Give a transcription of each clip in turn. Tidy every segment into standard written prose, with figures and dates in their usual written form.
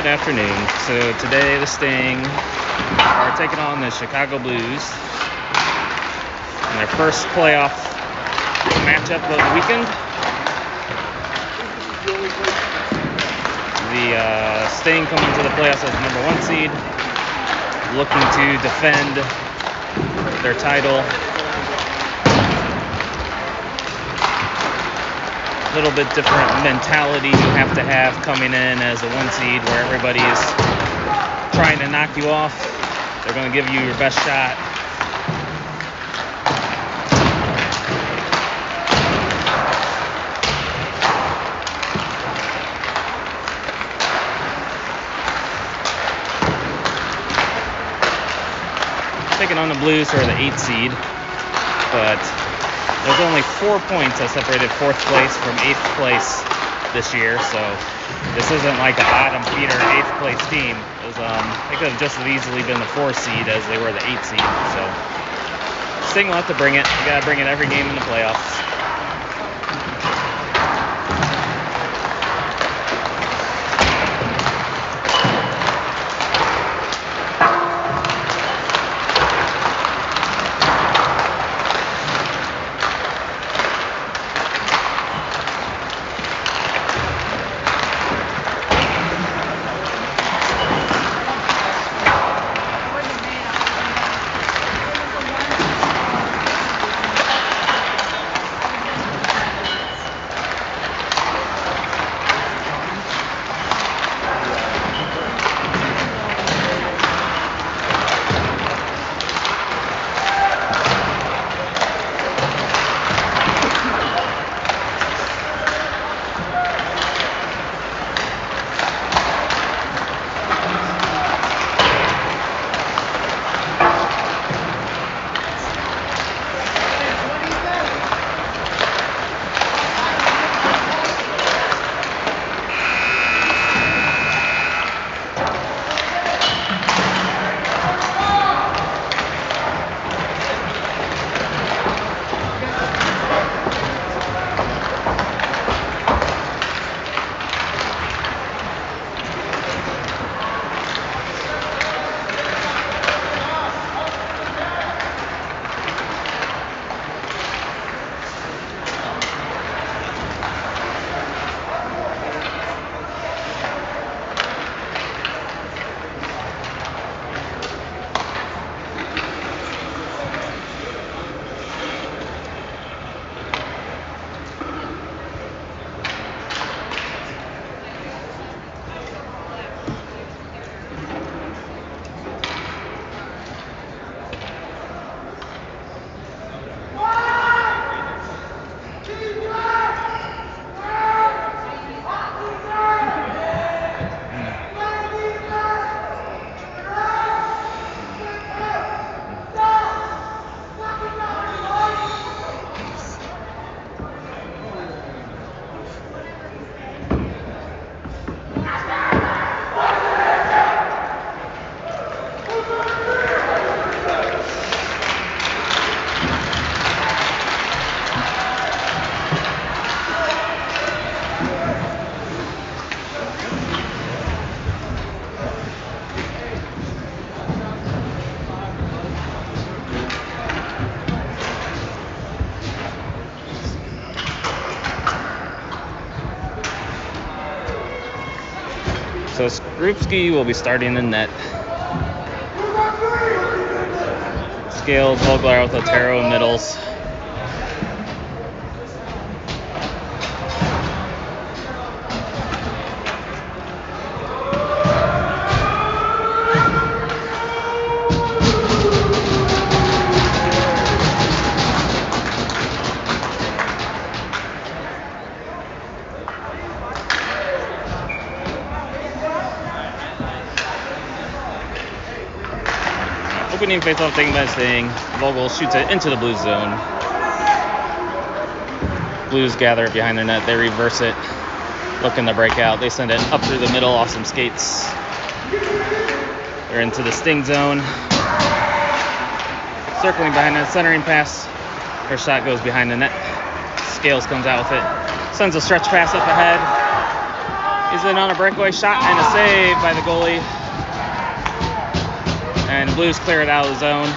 Good afternoon. So today the Sting are taking on the Chicago Blues in their first playoff matchup of the weekend. The Sting coming into the playoffs as the number 1 seed, looking to defend their title. A little bit different mentality you have to have coming in as a 1 seed, where everybody is trying to knock you off. They're going to give you your best shot. Taking on the Blues, who are the 8th seed, but there's only 4 points that separated 4th place from 8th place this year, so this isn't like a bottom feeder 8th place team. They could have just as easily been the 4th seed as they were the 8th seed. So Sting will have to bring it. You got to bring it every game in the playoffs. So Skrupski will be starting in net. Scales, Vogler with Otero in middles. Opening face-off taken by Sting. Vogel shoots it into the Blues zone. Blues gather it behind their net. They reverse it, looking to break out. They send it up through the middle off some skates. They're into the Sting zone. Circling behind that centering pass. Her shot goes behind the net. Scales comes out with it. Sends a stretch pass up ahead. He's in on a breakaway shot and a save by the goalie. And the Blues clear it out of the zone.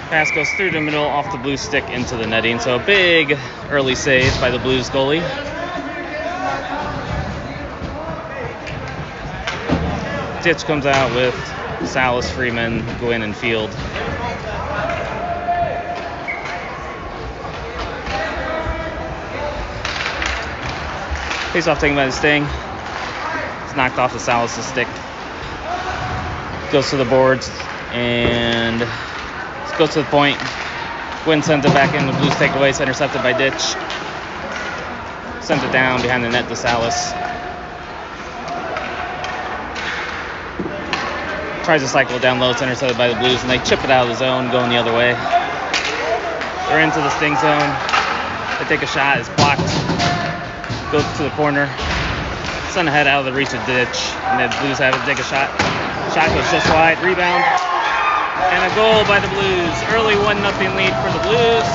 Pass goes through the middle off the Blues stick into the netting. So a big early save by the Blues goalie. Ditch comes out with Salas, Freeman, Gwynn, and Field. Face-off taken by the Sting. It's knocked off the Salas' stick. Goes to the boards and goes to the point. Gwynn sends it back in. The Blues take away. It's intercepted by Ditch. Sends it down behind the net to Salas. Tries to cycle it down low. It's intercepted by the Blues, and they chip it out of the zone, going the other way. They're into the Sting zone. They take a shot. It's blocked. Goes to the corner. Send ahead out of the reach of Ditch, and the Blues have it. Take a shot. Shot goes just wide. Rebound. And a goal by the Blues. Early 1-0 lead for the Blues.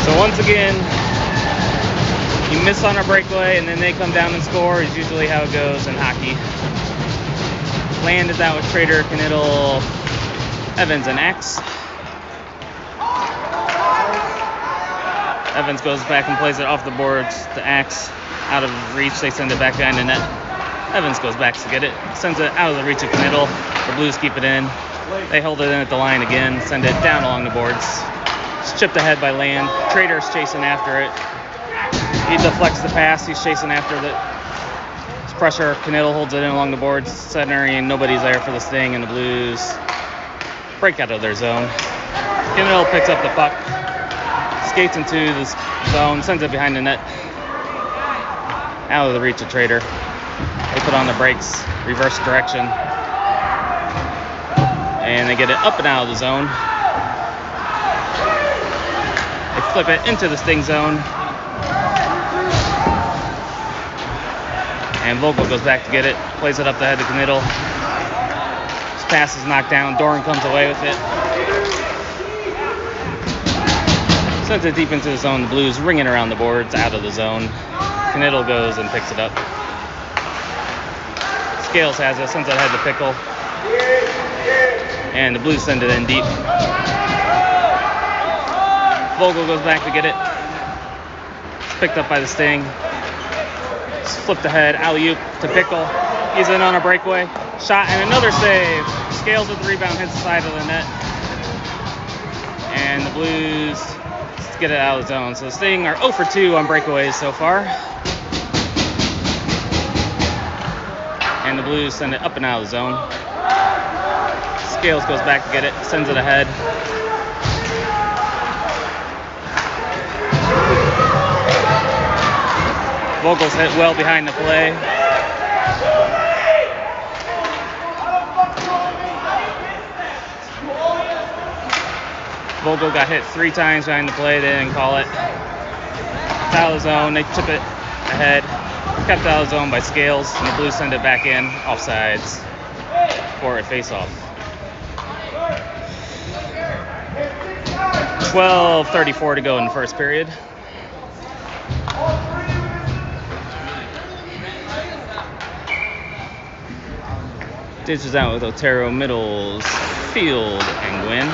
So once again, you miss on a breakaway and then they come down and score is usually how it goes in hockey. Land is out with Trader, Knittel, Evans, and X. Evans goes back and plays it off the boards to X. Out of reach, they send it back behind the net. Evans goes back to get it. Sends it out of the reach of Knittel. The Blues keep it in. They hold it in at the line again. Send it down along the boards. It's chipped ahead by Land. Trader's chasing after it. He deflects the pass. He's chasing after it. It's pressure. Knittel holds it in along the boards, centering, and nobody's there for the Sting, and the Blues break out of their zone. Knittel picks up the puck, skates into the zone, sends it behind the net, out of the reach of Trader. They put on the brakes, reverse direction, and they get it up and out of the zone. They flip it into the Sting zone. And Vogel goes back to get it, plays it up the head to Knittel. His pass is knocked down. Doran comes away with it. Sends it deep into the zone. The Blues ringing around the boards, out of the zone. Knittel goes and picks it up. Scales has it, sends it ahead to Pickle. And the Blues send it in deep. Vogel goes back to get it. It's picked up by the Sting. Flipped ahead, alley-oop to Pickle. He's in on a breakaway. Shot and another save. Scales with the rebound, hits the side of the net. And the Blues get it out of the zone. So the Sting are 0 for 2 on breakaways so far. And the Blues send it up and out of the zone. Scales goes back to get it, sends it ahead. Vogel's hit well behind the play. Vogel got hit 3 times behind the play. They didn't call it. It's out of the zone. They chip it ahead. Kept out of the zone by Scales. And the Blues send it back in. Offsides for a face-off. 12:34 to go in the first period. Ditches out with Otero, Middles, Field, and Gwynn.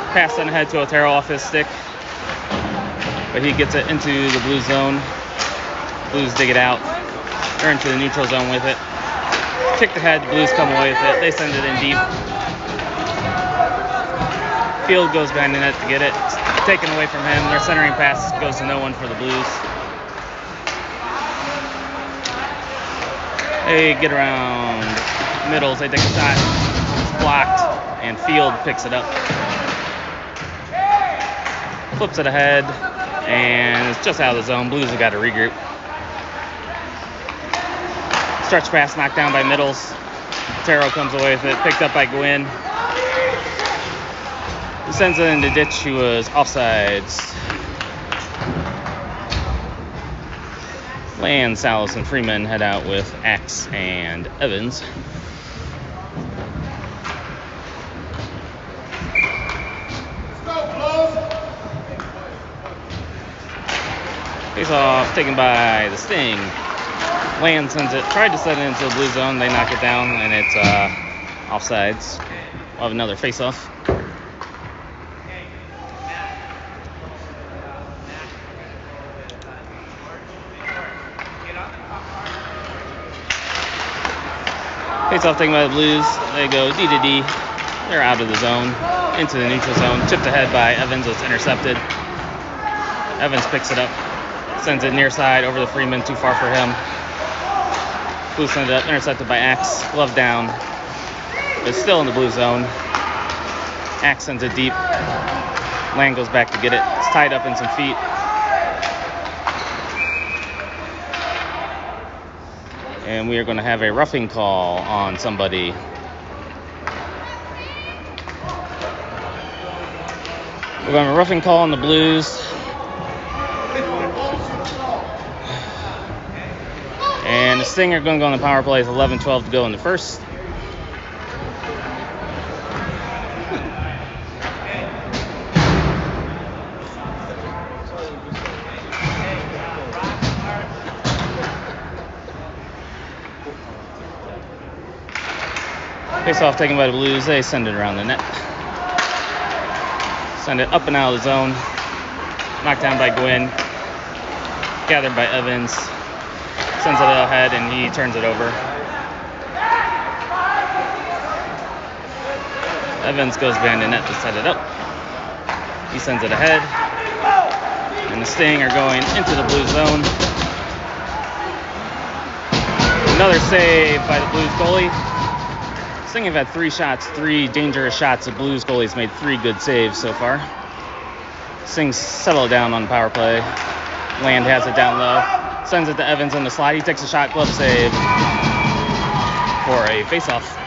Pass on ahead to Otero off his stick. But he gets it into the Blue zone. Blues dig it out. They're into the neutral zone with it. Kicked ahead, the Blues come away with it. They send it in deep. Field goes behind the net to get it. It's taken away from him. Their centering pass goes to no one for the Blues. They get around Middles. They take a shot. It's blocked, and Field picks it up. Flips it ahead, and it's just out of the zone. Blues have got to regroup. Stretch pass knocked down by Middles. Otero comes away with it. Picked up by Gwynn. Sends it in the ditch. He was offsides. Land, Salas, and Freeman head out with Axe and Evans. Face off taken by the Sting. Land sends it, tried to set it into the blue zone. They knock it down, and it's offsides. We'll have another face off. Face off taken by the Blues. They go D to D. They're out of the zone, into the neutral zone. Chipped ahead by Evans. It's intercepted. Evans picks it up, sends it near side over the Freeman. Too far for him. Blues send it up, intercepted by Axe. Glove down. It's still in the blue zone. Axe sends it deep. Land goes back to get it. It's tied up in some feet. And we are going to have a roughing call on somebody. We're going to have a roughing call on the Blues. And the Sting are going to go on the power play with 11-12 to go in the first. Face off taken by the Blues. They send it around the net. Send it up and out of the zone. Knocked down by Gwynn. Gathered by Evans. Sends it ahead and he turns it over. Evans goes behind the net to set it up. He sends it ahead. And the Sting are going into the blue zone. Another save by the Blues goalie. Sting have had 3 shots, 3 dangerous shots. The Blues goalie's made 3 good saves so far. Sting's settled down on the power play. Land has it down low. Sends it to Evans on the slide. He takes a shot, glove save for a face-off.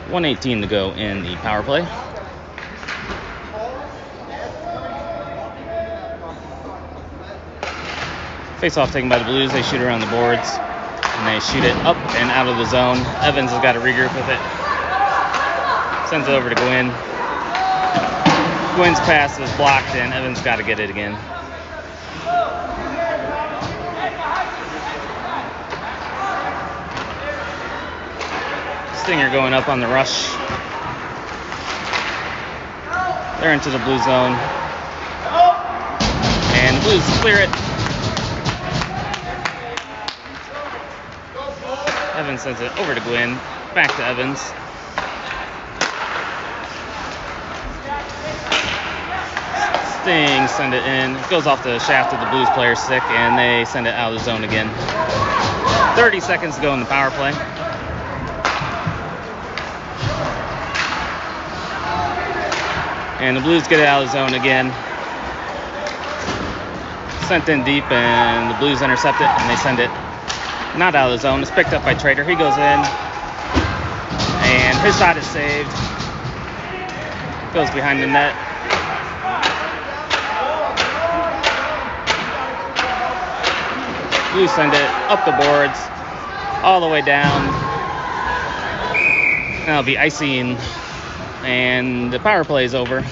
.118 to go in the power play. Face-off taken by the Blues. They shoot around the boards. And they shoot it up and out of the zone. Evans has got to regroup with it. Sends it over to Gwynn. Gwynn's pass is blocked and Evans got to get it again. Stinger going up on the rush. They're into the blue zone. And the Blues clear it. Evans sends it over to Gwynn. Back to Evans. Sting send it in. It goes off the shaft of the Blues player's stick, and they send it out of the zone again. 30 seconds to go in the power play. And the Blues get it out of the zone again. Sent in deep, and the Blues intercept it, and they send it not out of the zone. It's picked up by Trader. He goes in, and his shot is saved. Goes behind the net. Blues send it up the boards, all the way down. That'll be icing, and the power play is over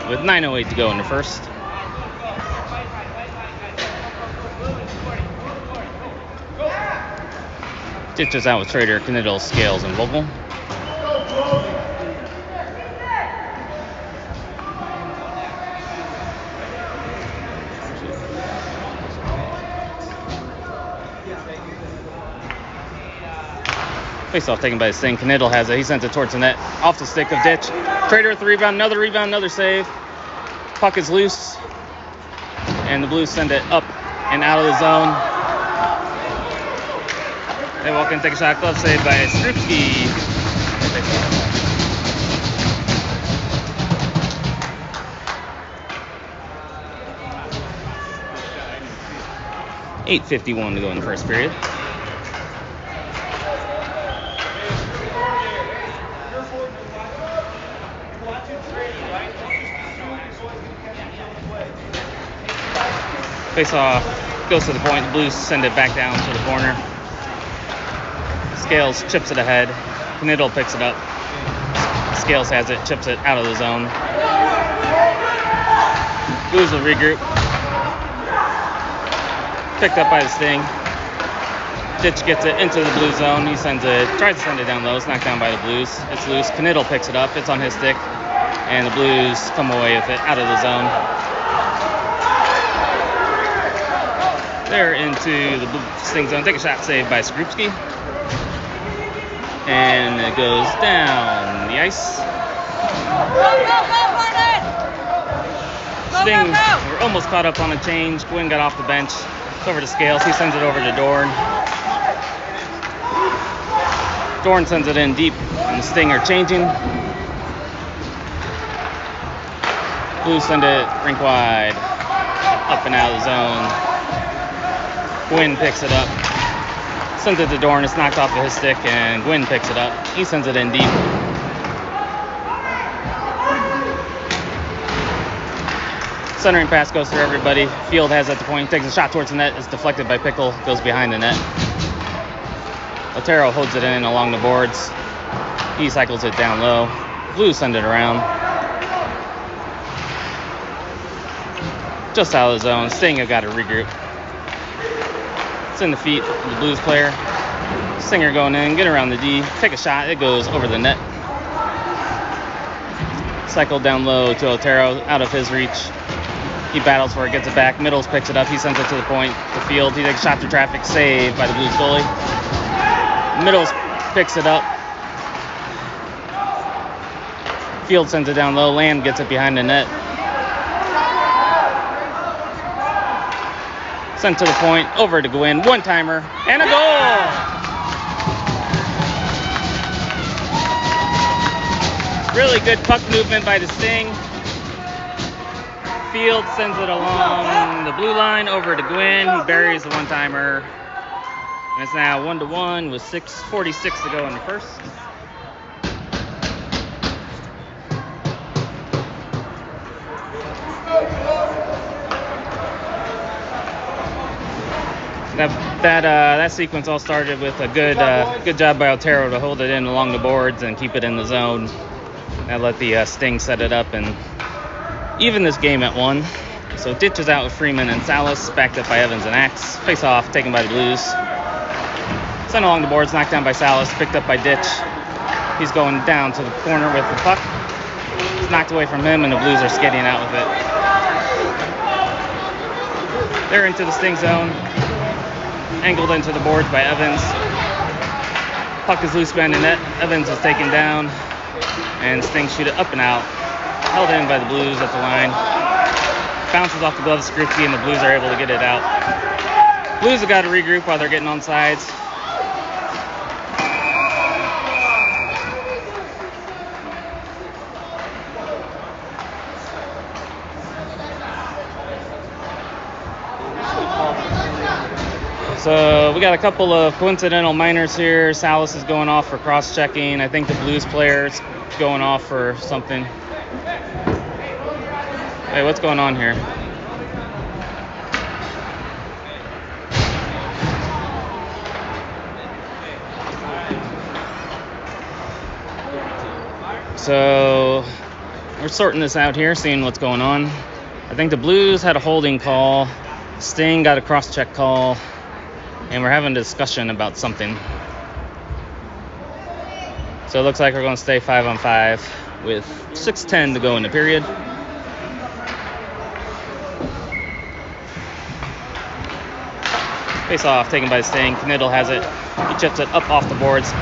with 9:08 to go in the first. Ditches out with Trader, Knittel, Scales, and Vogel. Face-off taken by the Sting. Knittel has it. He sends it towards the net. Off the stick of Ditch. Trader with the rebound, another save. Puck is loose. And the Blues send it up and out of the zone. They walk in, take a shot, glove saved by Strupski. 8:51 to go in the first period. Face off, goes to the point. The Blues send it back down to the corner. Scales chips it ahead. Kniddle picks it up. Scales has it, chips it out of the zone. Blues will regroup. Picked up by the Sting. Ditch gets it into the Blue zone. He sends it, tries to send it down low. It's knocked down by the Blues. It's loose. Kniddle picks it up. It's on his stick. And the Blues come away with it out of the zone. They're into the Sting zone. Take a shot saved by Skrupski. And it goes down the ice. Sting were almost caught up on a change. Gwynn got off the bench. It's over to Scales. He sends it over to Dorn. Dorn sends it in deep, and the Sting are changing. Blues send it rink wide, up and out of the zone. Gwynn picks it up. Sends it to Dorn. It's knocked off of his stick, and Gwynn picks it up. He sends it in deep. Centering pass goes through everybody. Field has at the point. Takes a shot towards the net. It's deflected by Pickle. Goes behind the net. Otero holds it in along the boards. He cycles it down low. Blues send it around. Just out of the zone. Sting have got to regroup. It's in the feet of the Blues player. Stinger going in, get around the D, take a shot, it goes over the net. Cycled down low to Otero, out of his reach. He battles for it, gets it back. Middles picks it up, he sends it to the point, the field. He takes a shot through traffic, saved by the Blues goalie. Middles picks it up. Field sends it down low, Land gets it behind the net. Sent to the point, over to Gwynn, one-timer, and a goal! Really good puck movement by the Sting. Field sends it along the blue line, over to Gwynn. He buries the one-timer. And it's now 1-1 with 6:46 to go in the first. That sequence all started with a good job by Otero to hold it in along the boards and keep it in the zone. That let the Sting set it up and even this game at 1. So Ditch is out with Freeman and Salas, backed up by Evans and Axe. Face off taken by the Blues. Sent along the boards, knocked down by Salas, picked up by Ditch. He's going down to the corner with the puck. It's knocked away from him and the Blues are skidding out with it. They're into the Sting zone. Angled into the boards by Evans. Puck is loose behind the net. Evans is taken down. And Sting shoot it up and out. Held in by the Blues at the line. Bounces off the glove of Skrupski and the Blues are able to get it out. Blues have got to regroup while they're getting on sides. So we got a couple of coincidental minors here. Salas is going off for cross-checking. I think the Blues player's going off for something. Hey, what's going on here? So we're sorting this out here, seeing what's going on. I think the Blues had a holding call. Sting got a cross-check call. And we're having a discussion about something. So it looks like we're going to stay 5-on-5 with 6:10 to go in the period. Face off, taken by Sting. Kniddle has it. He chips it up off the boards.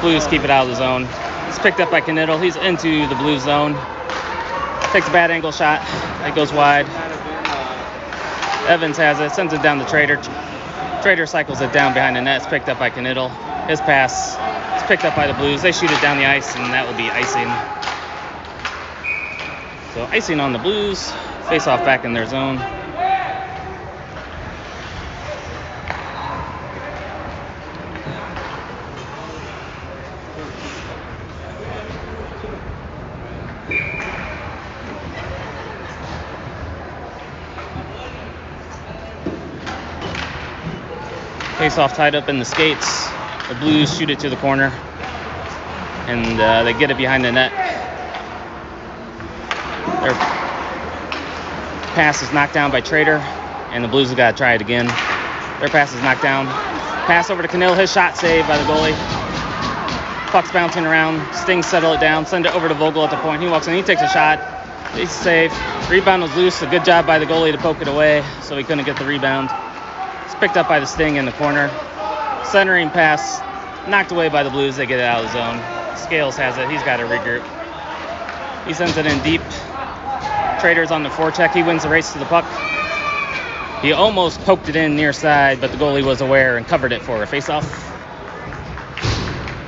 Blues keep it out of the zone. It's picked up by Kniddle. He's into the Blues zone. Takes a bad angle shot. It goes wide. Evans has it. Sends it down to Trader. Trader cycles it down behind the net. It's picked up by Kniddle. His pass is picked up by the Blues. They shoot it down the ice, and that will be icing. So icing on the Blues. Face off back in their zone. Face-off tied up in the skates. The Blues shoot it to the corner, and they get it behind the net. Their pass is knocked down by Trader, and the Blues have got to try it again. Their pass is knocked down. Pass over to Canill. His shot saved by the goalie. Puck's bouncing around. Sting settle it down. Send it over to Vogel at the point. He walks in. He takes a shot. He's safe. Rebound was loose. A good job by the goalie to poke it away, so he couldn't get the rebound. It's picked up by the Sting in the corner. Centering pass knocked away by the Blues. They get it out of the zone. Scales has it. He's got to regroup. He sends it in deep. Trader's on the forecheck. He wins the race to the puck. He almost poked it in near side, but the goalie was aware and covered it for a face-off.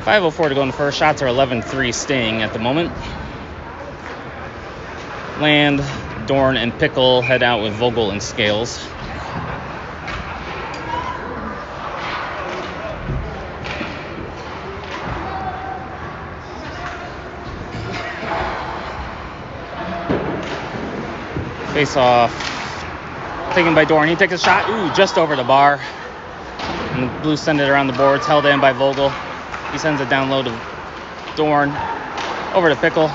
5:04 to go in the first. Shots are 11-3 Sting at the moment. Land, Dorn, and Pickle head out with Vogel and Scales. Face-off taken by Dorn. He takes a shot. Ooh, just over the bar. And the Blues send it around the boards. Held in by Vogel. He sends it down low to Dorn. Over to Pickle.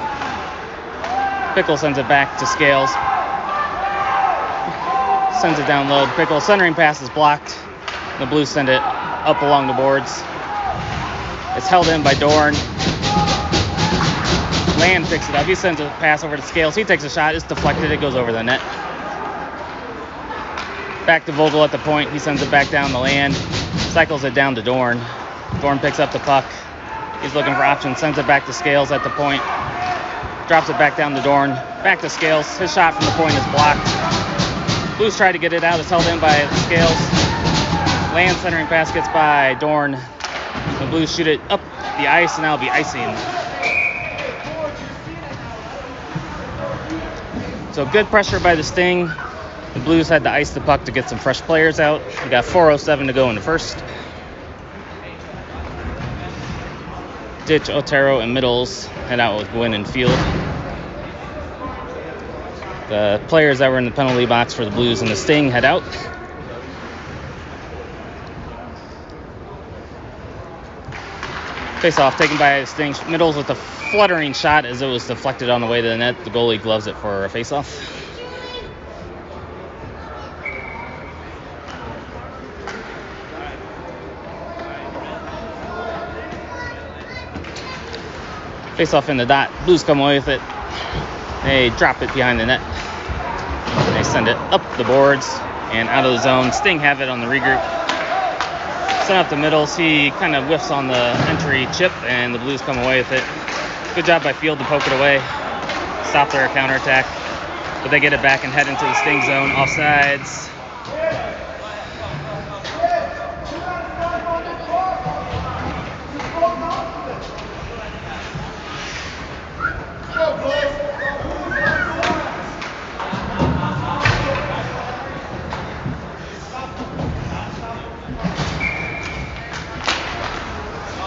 Pickle sends it back to Scales. Sends it down low. Pickle. Centering pass is blocked. The Blues send it up along the boards. It's held in by Dorn. Land picks it up. He sends a pass over to Scales. He takes a shot. It's deflected. It goes over the net. Back to Vogel at the point. He sends it back down the land. Cycles it down to Dorn. Dorn picks up the puck. He's looking for options. Sends it back to Scales at the point. Drops it back down to Dorn. Back to Scales. His shot from the point is blocked. Blues try to get it out. It's held in by Scales. Land centering pass gets by Dorn. The Blues shoot it up the ice, and now it'll be icing. So good pressure by the Sting. The Blues had to ice the puck to get some fresh players out. We got 4:07 to go in the first. Ditch, Otero, and Middles head out with Gwynn and Field. The players that were in the penalty box for the Blues and the Sting head out. Face-off taken by the Sting. Middles with a fluttering shot as it was deflected on the way to the net. The goalie gloves it for a face-off. Face-off in the dot. Blues come away with it. They drop it behind the net. They send it up the boards and out of the zone. Sting have it on the regroup. Send up the Middles. He kind of whiffs on the entry chip, and the Blues come away with it. Good job by Field to poke it away. Stop their counterattack. But they get it back and head into the Sting zone. Offsides.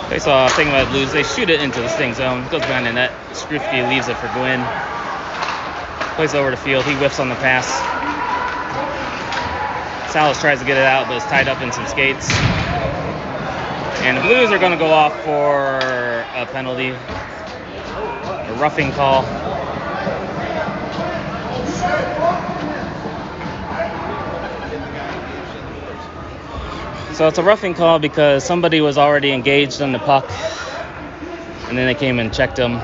Face-off, taken by the Blues. They shoot it into the Sting zone. Goes behind the net. Skrufke leaves it for Gwynn. Plays over to Field. He whiffs on the pass. Salas tries to get it out, but it's tied up in some skates. And the Blues are going to go off for a penalty. A roughing call. So it's a roughing call because somebody was already engaged on the puck, and then they came and checked him.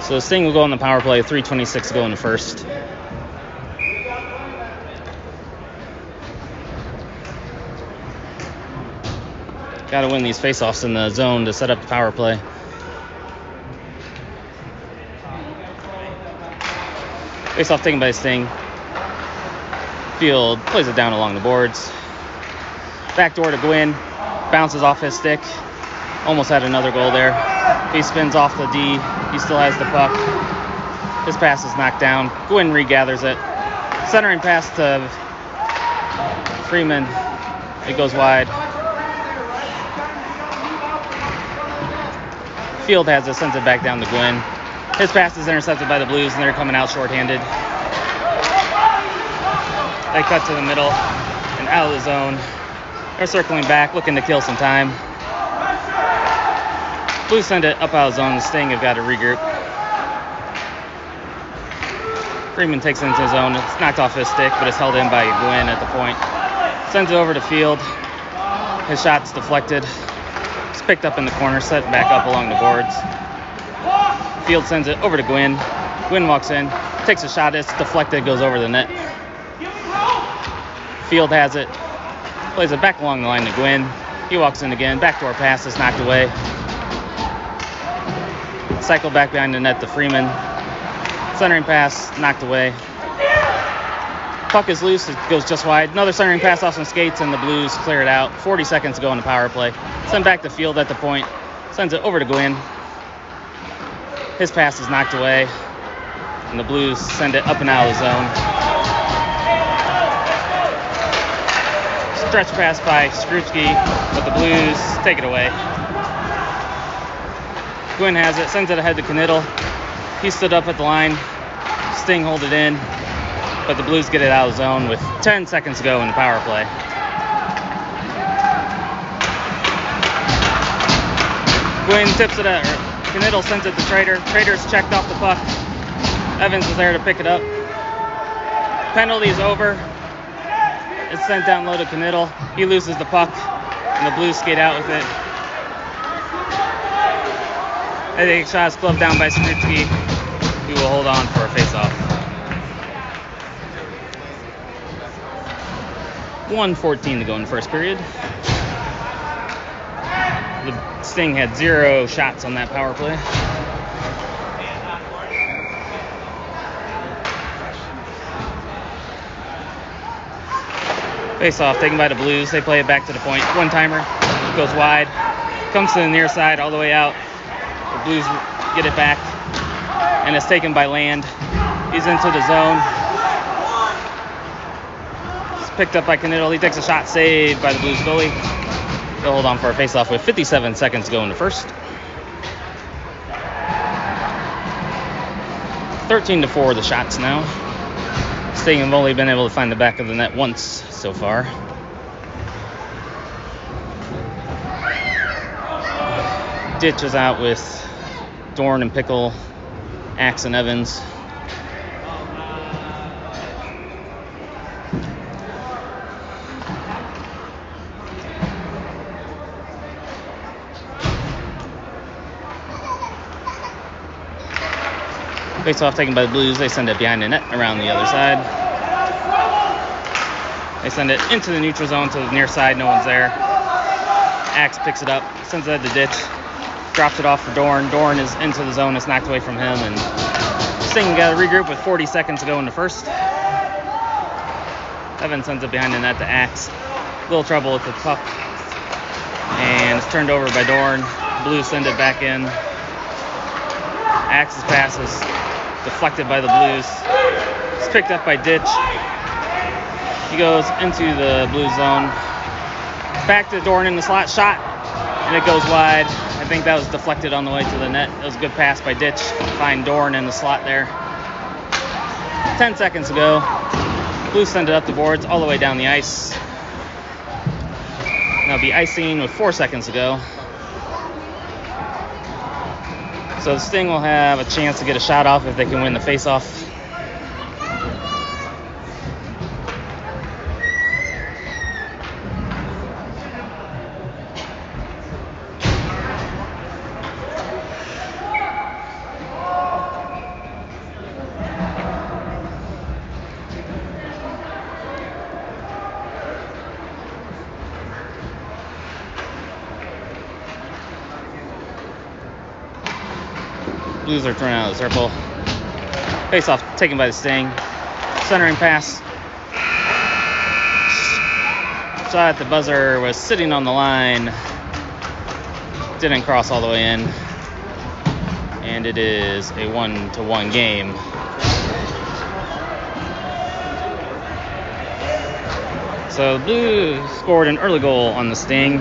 So Sting will go on the power play. 3:26 to go in the first. Got to win these faceoffs in the zone to set up the power play. Face-off taken by Sting. Field plays it down along the boards. Backdoor to Gwynn. Bounces off his stick. Almost had another goal there. He spins off the D. He still has the puck. His pass is knocked down. Gwynn regathers it. Centering pass to Freeman. It goes wide. Field has it, sends it back down to Gwynn. His pass is intercepted by the Blues, and they're coming out shorthanded. They cut to the middle and out of the zone. They're circling back, looking to kill some time. Blues send it up out of zone. The Sting have got to regroup. Freeman takes it into his zone. It's knocked off his stick, but it's held in by Gwynn at the point. Sends it over to Field. His shot's deflected. It's picked up in the corner, set back up along the boards. Field sends it over to Gwynn. Gwynn walks in, takes a shot. It's deflected, goes over the net. Field has it, plays it back along the line to Gwynn. He walks in again. Backdoor pass is knocked away. Cycle back behind the net to Freeman. Centering pass knocked away. Puck is loose. It goes just wide. Another centering pass off some skates, and the Blues clear it out. 40 seconds to go in the power play. Send back to Field at the point. Sends it over to Gwynn. His pass is knocked away, and the Blues send it up and out of the zone. Stretch pass by Skrupski, but the Blues take it away. Gwynn has it, sends it ahead to Knittel. He stood up at the line. Sting hold it in, but the Blues get it out of the zone with 10 seconds to go in the power play. Gwynn tips it at Knittel, sends it to Trader. Trader's checked off the puck. Evans is there to pick it up. Penalty is over. It's sent down low to Knittel. He loses the puck, and the Blues skate out with it. I think shot's gloved down by Skrupski, who will hold on for a face-off. 1:14 to go in the first period. The Sting had 0 shots on that power play. Face-off taken by the Blues. They play it back to the point. One-timer goes wide, comes to the near side all the way out. The Blues get it back, and it's taken by Land. He's into the zone. It's picked up by Knittel. He takes a shot, saved by the Blues goalie. They'll hold on for a face-off with 57 seconds to go in the first. 13-4 the shots now. Sting have only been able to find the back of the net once so far. Ditch is out with Dorn and Pickle, Axe and Evans. Face-off taken by the Blues. They send it behind the net around the other side. They send it into the neutral zone to the near side. No one's there. Axe picks it up, sends it to the ditch, drops it off for Dorn. Dorn is into the zone. It's knocked away from him, and Sting got to regroup with 40 seconds to go in the first. Evans sends it behind the net to Axe. Little trouble with the puck, and it's turned over by Dorn. Blues send it back in. Axe's pass is deflected by the Blues. It's picked up by Ditch. He goes into the Blues zone. Back to Dorn in the slot. Shot, and it goes wide. I think that was deflected on the way to the net. It was a good pass by Ditch. Find Dorn in the slot there. 10 seconds to go. Blues send it up the boards all the way down the ice. That'll be icing with 4 seconds to go. So the Sting will have a chance to get a shot off if they can win the face-off. Blues are thrown out of the circle. Face-off taken by the Sting. Centering pass. Shot at the buzzer was sitting on the line. Didn't cross all the way in. And it is a 1-1 game. So the Blues scored an early goal on the Sting.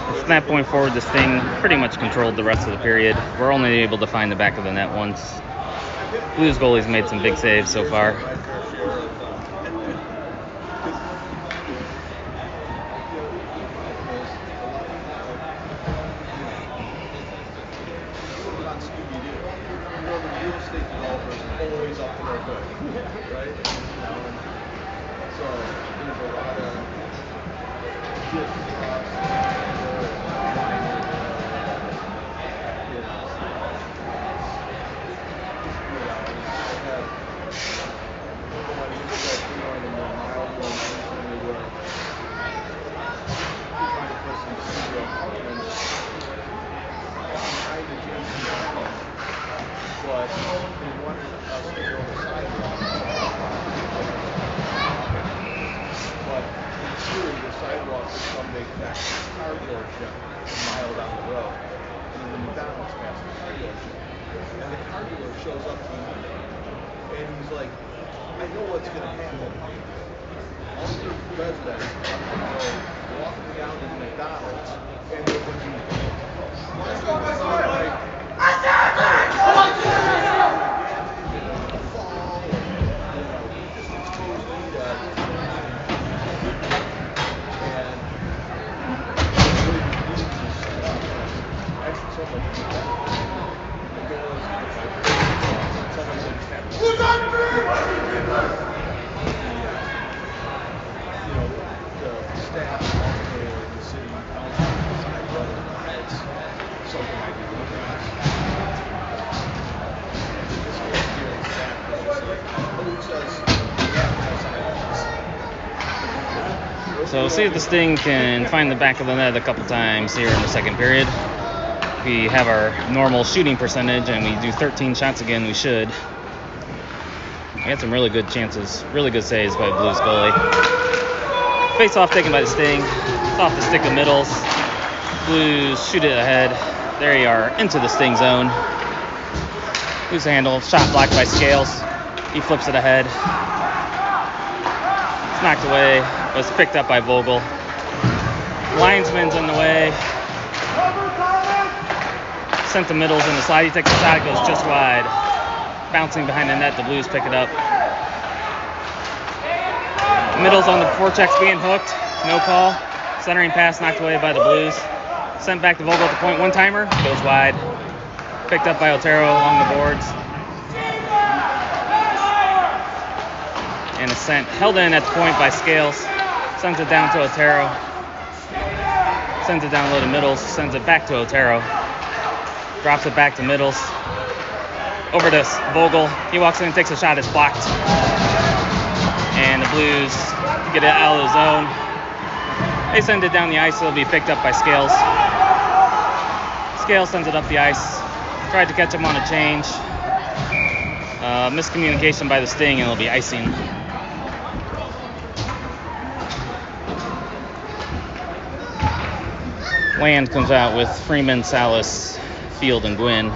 From that point forward, this thing pretty much controlled the rest of the period. We're only able to find the back of the net once. Blues goalie's made some big saves so far. So we'll see if this thing can find the back of the net a couple times here in the second period. If we have our normal shooting percentage and we do 13 shots again, we should. We had some really good chances, really good saves by the Blues goalie. Face off taken by the Sting. It's off the stick of Middles. Blues shoot it ahead. There you are, into the Sting zone. Loose handle, shot blocked by Scales. He flips it ahead. It's knocked away. It was picked up by Vogel. Linesman's in the way. Sent to Middles in the slide. He takes a shot, goes just wide. Bouncing behind the net, the Blues pick it up. Middles on the forechecks being hooked. No call. Centering pass knocked away by the Blues. Sent back to Vogel at the point. One-timer. Goes wide. Picked up by Otero along the boards. And a sent. Held in at the point by Scales. Sends it down to Otero. Sends it down low to Middles. Sends it back to Otero. Drops it back to Middles. Over to Vogel. He walks in and takes a shot. It's blocked. And the Blues get it out of the zone. They send it down the ice. It'll be picked up by Scales. Scales sends it up the ice. Tried to catch him on a change. Miscommunication by the Sting, and it'll be icing. Land comes out with Freeman, Salas, Field, and Gwynn.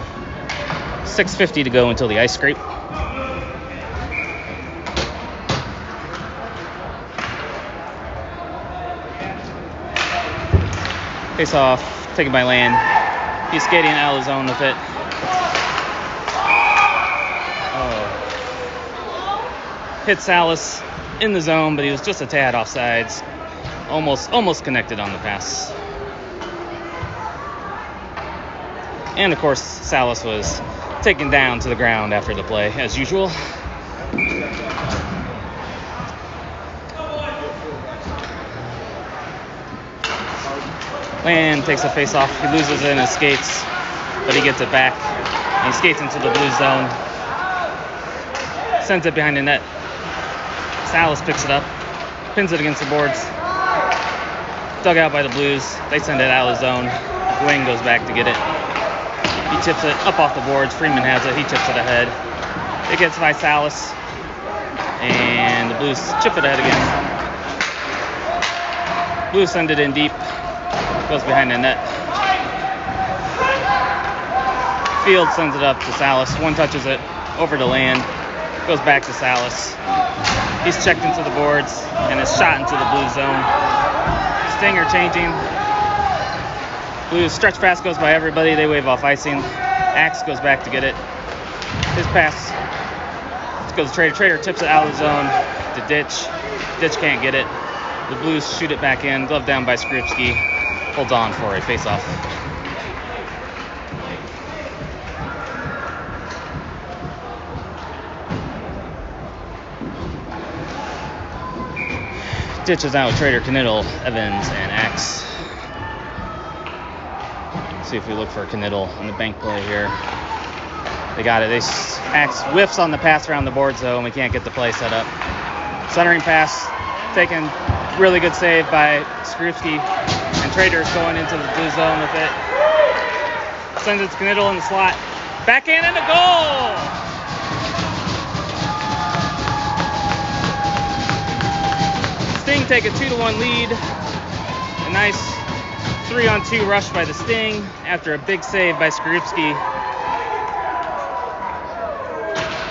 6:50 to go until the ice scrape. Face off, taken by Land. He's skating out of the zone with it. Hit Salas in the zone, but he was just a tad offsides. Almost connected on the pass. And of course, Salas was taken down to the ground after the play, as usual. Land takes a face off. He loses it in his skates, but he gets it back. And he skates into the Blues zone. Sends it behind the net. Salas picks it up, pins it against the boards. Dug out by the Blues. They send it out of the zone. Gwynn goes back to get it. He chips it up off the boards. Freeman has it. He chips it ahead. It gets by Salas. And the Blues chip it ahead again. Blues send it in deep. Goes behind the net. Field sends it up to Salas. One touches it. Over to Land. Goes back to Salas. He's checked into the boards and is shot into the Blues zone. Stinger changing. Blues stretch pass goes by everybody. They wave off icing. Axe goes back to get it. His pass goes to Trader. Trader tips it out of the zone to Ditch. Ditch can't get it. The Blues shoot it back in. Glove down by Skrupski. Holds on for a face-off. Ditch is out with Trader, Knittel, Evans, and Axe. See if we look for Knittel on the bank play here. They got it. Axe whiffs on the pass around the boards though, and we can't get the play set up. Centering pass taken, really good save by Skrupski, and Trader's going into the blue zone with it. Sends it to Knittel in the slot. Backhand and a goal! Sting take a 2-1 lead. A nice 3-on-2 rush by the Sting after a big save by Skrupski.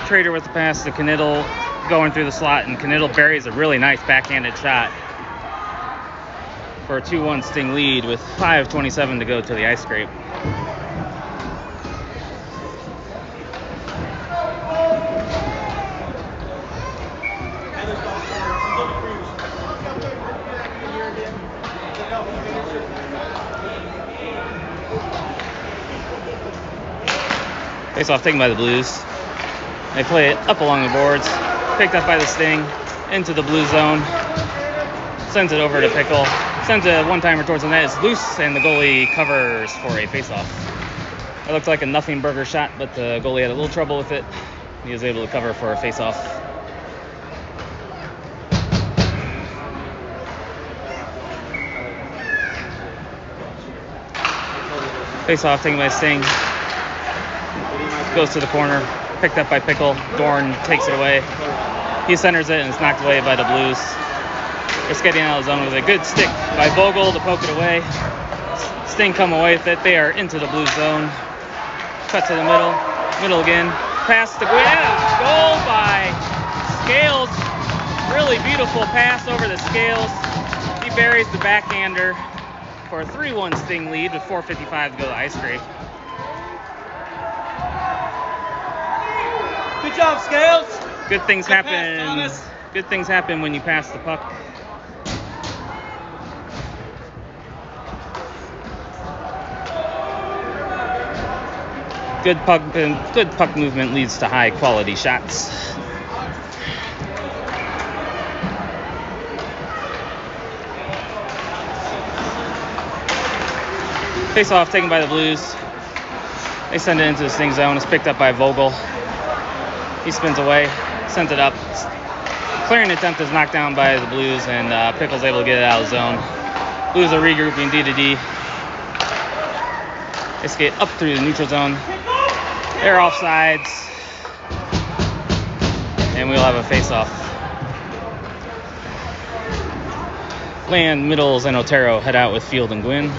Trader with the pass to Knittel going through the slot, and Knittel buries a really nice backhanded shot for a 2-1 Sting lead with 5:27 to go to the ice scrape. Face-off taken by the Blues. They play it up along the boards. Picked up by the Sting. Into the blue zone. Sends it over to Pickle. Sends a one-timer towards the net. It's loose, and the goalie covers for a face-off. It looked like a nothing burger shot, but the goalie had a little trouble with it. He was able to cover for a face-off. Face-off taken by Sting. Goes to the corner, picked up by Pickle. Dorn takes it away. He centers it, and it's knocked away by the Blues. They're skating out of the zone with a good stick by Vogel to poke it away. Sting come away with it. They are into the blue zone. Cut to the middle. Middle again. Pass to Gwynn. Goal by Scales. Really beautiful pass over the Scales. He buries the backhander for a 3-1 Sting lead with 4:55 to go to ice scrape. Good job, Scales. Good things Good happen. pass, Thomas. Good things happen when you pass the puck. Good puck movement leads to high quality shots. Face off taken by the Blues. They send it into the Sting zone. It's picked up by Vogel. He spins away, sends it up. Clearing attempt is knocked down by the Blues, and Pickle's able to get it out of the zone. Blues are regrouping D to D. They skate up through the neutral zone. They're offsides, and we'll have a face-off. Land, Middles, and Otero head out with Field and Gwynn.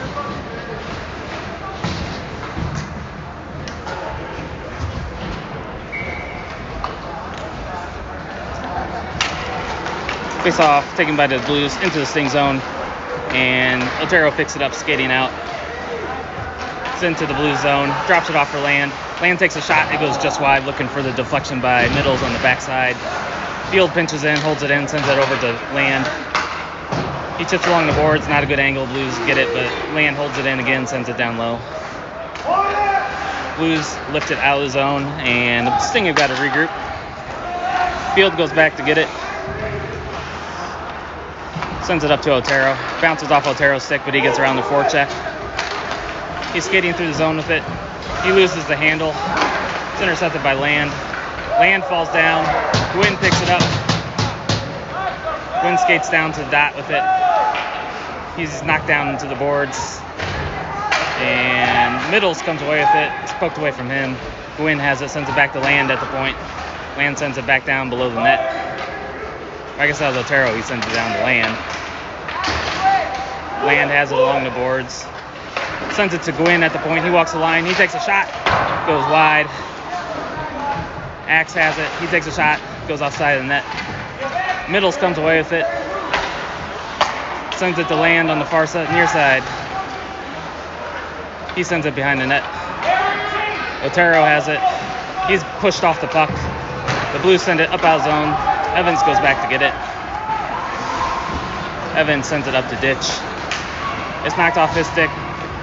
Face-off taken by the Blues into the Sting zone, and Otero picks it up, skating out. It's into the Blues zone, drops it off for Land. Land takes a shot, it goes just wide, looking for the deflection by Middles on the backside. Field pinches in, holds it in, sends it over to Land. He chips along the boards, not a good angle. Blues get it, but Land holds it in again, sends it down low. Blues lift it out of the zone, and the Sting have got to regroup. Field goes back to get it. Sends it up to Otero. Bounces off Otero's stick, but he gets around the forecheck. He's skating through the zone with it. He loses the handle. It's intercepted by Land. Land falls down. Gwynn picks it up. Gwynn skates down to the dot with it. He's knocked down into the boards. And Middles comes away with it. It's poked away from him. Gwynn has it, sends it back to Land at the point. Land sends it back down below the net. I guess that was Otero. He sends it down to Land. Land has it along the boards. Sends it to Gwynn at the point. He walks the line. He takes a shot. Goes wide. Axe has it. He takes a shot. Goes offside of the net. Middles comes away with it. Sends it to Land on the far side, near side. He sends it behind the net. Otero has it. He's pushed off the puck. The Blues send it up out of zone. Evans goes back to get it. Evans sends it up to Ditch. It's knocked off his stick,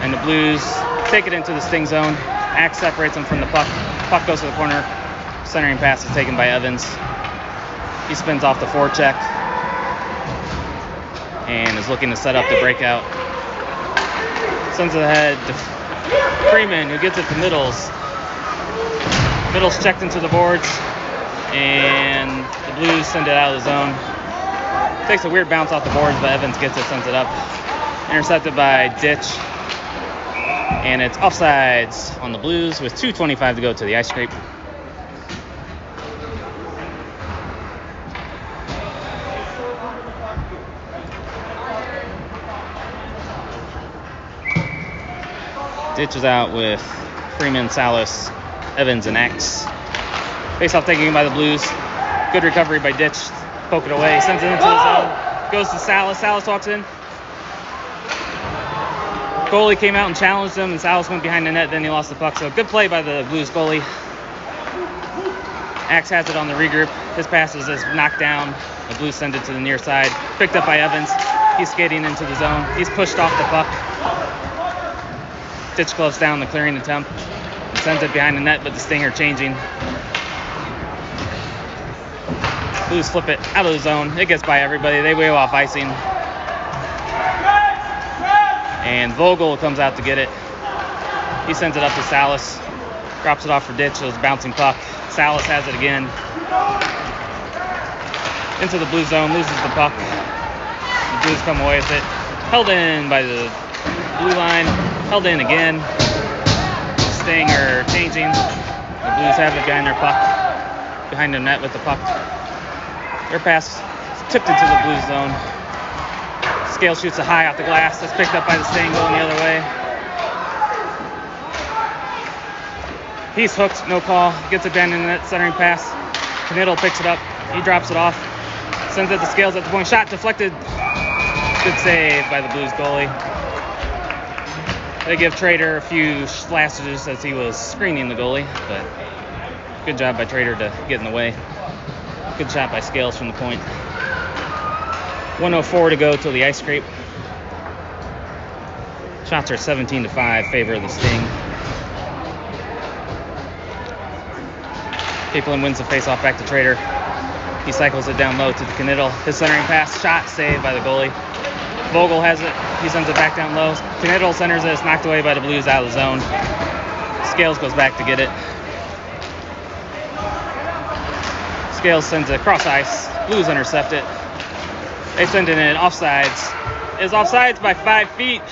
and the Blues take it into the Sting zone. Axe separates them from the puck. Puck goes to the corner. Centering pass is taken by Evans. He spins off the forecheck and is looking to set up the breakout. Sends it ahead to Freeman, who gets it to Middles. Middles checked into the boards, and the Blues send it out of the zone. Takes a weird bounce off the boards, but Evans gets it, sends it up. Intercepted by Ditch. And it's offsides on the Blues with 2:25 to go to the ice scrape. Ditch is out with Freeman, Salas, Evans, and Axe. Face-off taken by the Blues. Good recovery by Ditch. Poke it away. Sends it into the zone. Goes to Salas. Salas walks in. Goalie came out and challenged him, and Salas went behind the net. Then he lost the puck. So good play by the Blues goalie. Axe has it on the regroup. His pass is knocked down. The Blues send it to the near side. Picked up by Evans. He's skating into the zone. He's pushed off the puck. Ditch gloves down the clearing attempt. And sends it behind the net, but the Stinger changing. Blues flip it out of the zone. It gets by everybody. They wave off icing. And Vogel comes out to get it. He sends it up to Salas. Drops it off for Ditch. It was a bouncing puck. Salas has it again. Into the Blue zone. Loses the puck. The Blues come away with it. Held in by the blue line. Held in again. Stinger changing. The Blues have it behind their puck. Behind the net with the puck. Their pass tipped into the Blues zone. Scale shoots it high off the glass. That's picked up by the Sting going the other way. He's hooked, no call. Gets it down in the net, centering pass. Knittel picks it up. He drops it off. Sends it to Scales at the point. Shot deflected. Good save by the Blues goalie. They give Trader a few flashes as he was screening the goalie, but good job by Trader to get in the way. Good shot by Scales from the point. 1:04 to go till the ice scrape. Shots are 17-5, favor of the Sting. Kaplan wins the faceoff back to Trader. He cycles it down low to the Knittel. His centering pass, shot saved by the goalie. Vogel has it. He sends it back down low. Knittel centers it. It's knocked away by the Blues out of the zone. Scales goes back to get it. Scales sends it across ice. Blues intercept it. They send it in offsides. It's offsides by 5 feet.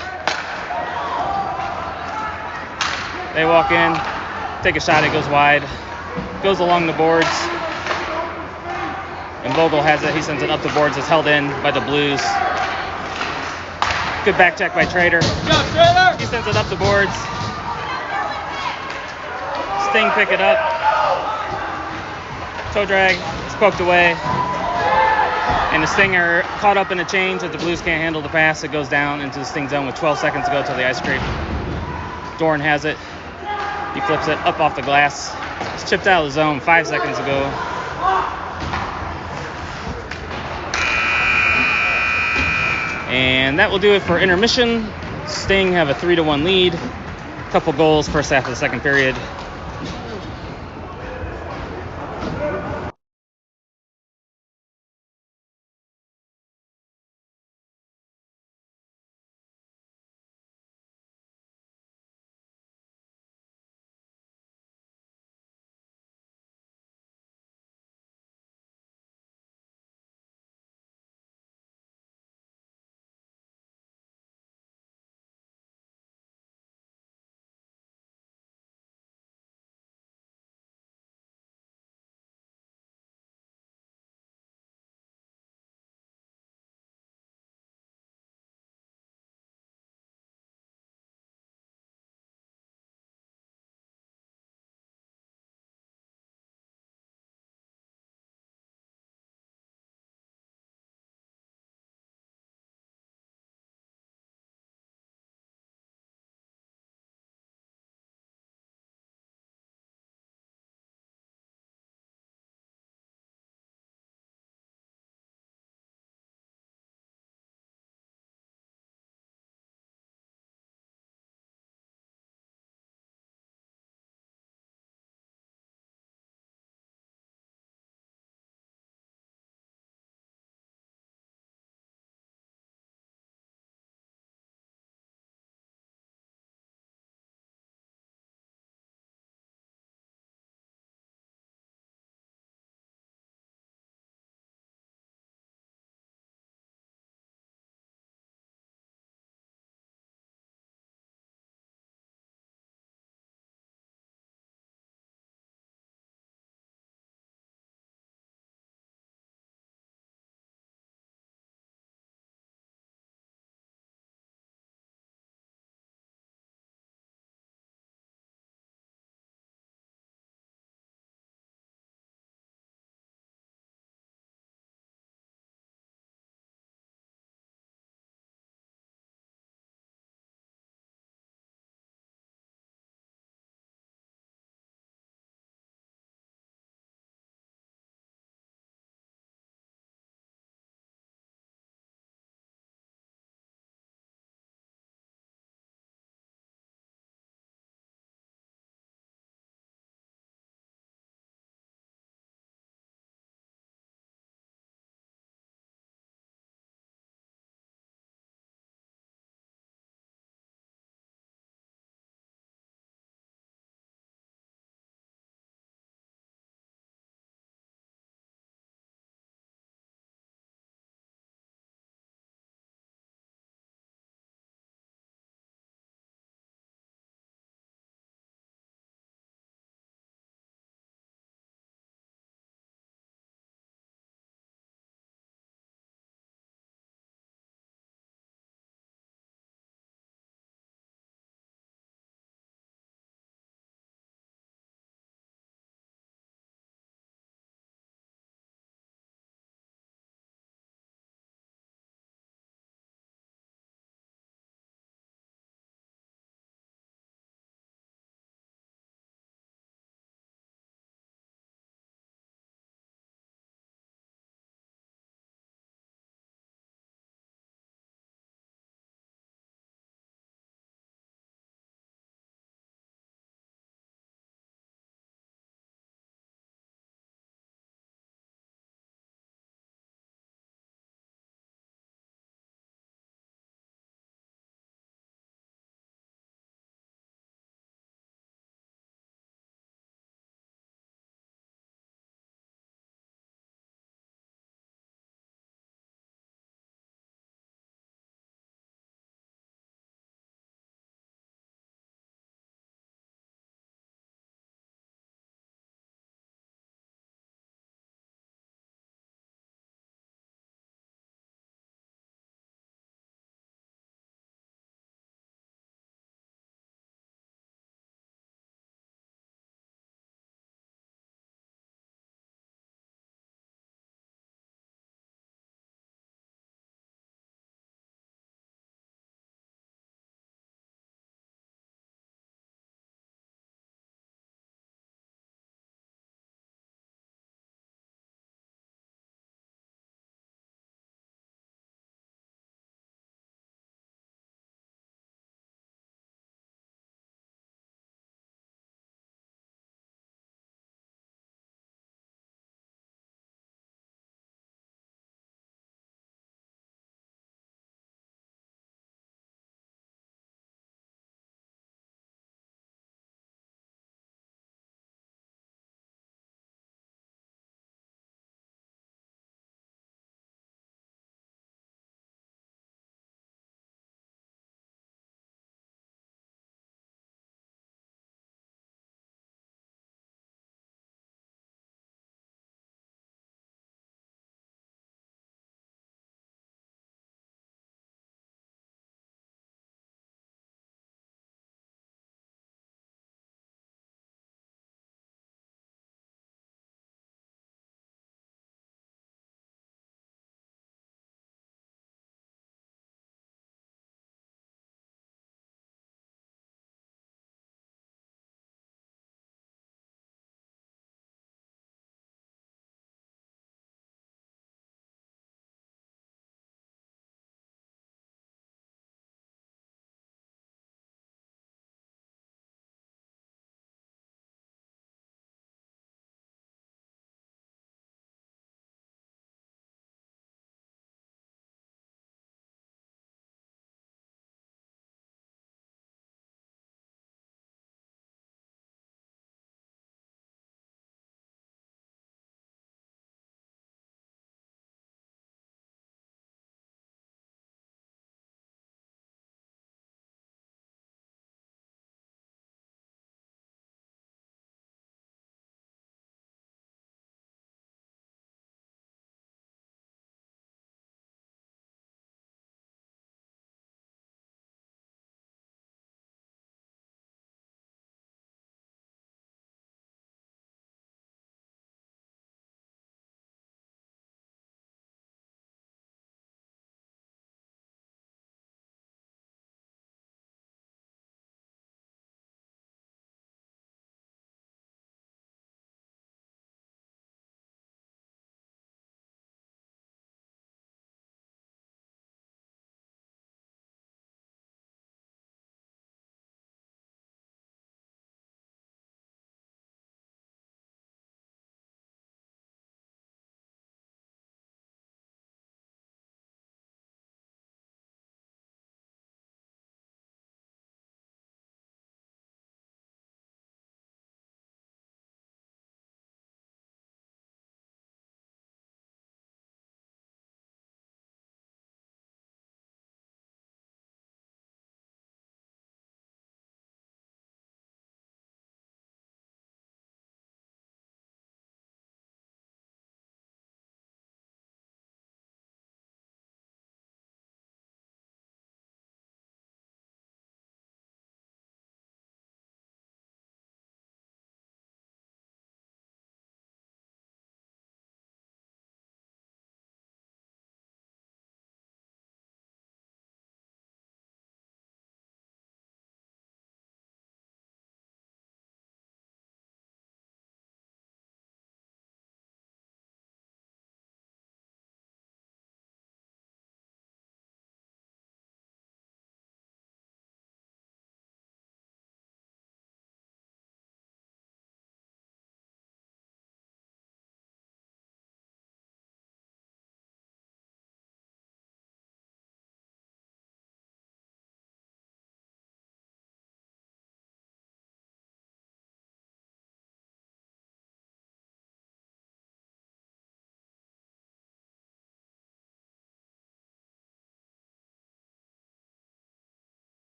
They walk in, take a shot. It goes wide. Goes along the boards. And Vogel has it. He sends it up the boards. It's held in by the Blues. Good back check by Trader. He sends it up the boards. Sting pick it up. Toe drag. It's poked away. And the Stinger caught up in a change that the Blues can't handle the pass. It goes down into the Sting zone with 12 seconds to go till the ice scrape. Dorn has it. He flips it up off the glass. It's chipped out of the zone 5 seconds ago. And that will do it for intermission. Sting have a 3-1 lead. Couple goals first half of the second period.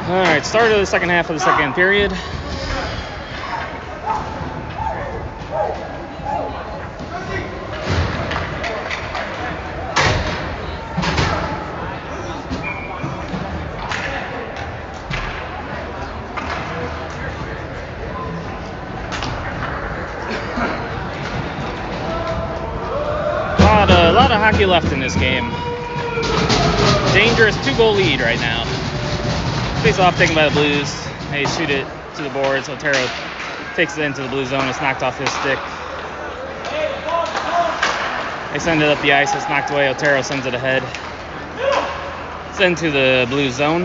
All right, start of the second half of the second period. A lot of hockey left in this game. Dangerous 2-goal lead right now. Face off taken by the Blues. They shoot it to the boards. Otero takes it into the blue zone. It's knocked off his stick. They send it up the ice. It's knocked away. Otero sends it ahead. Send to the blue zone.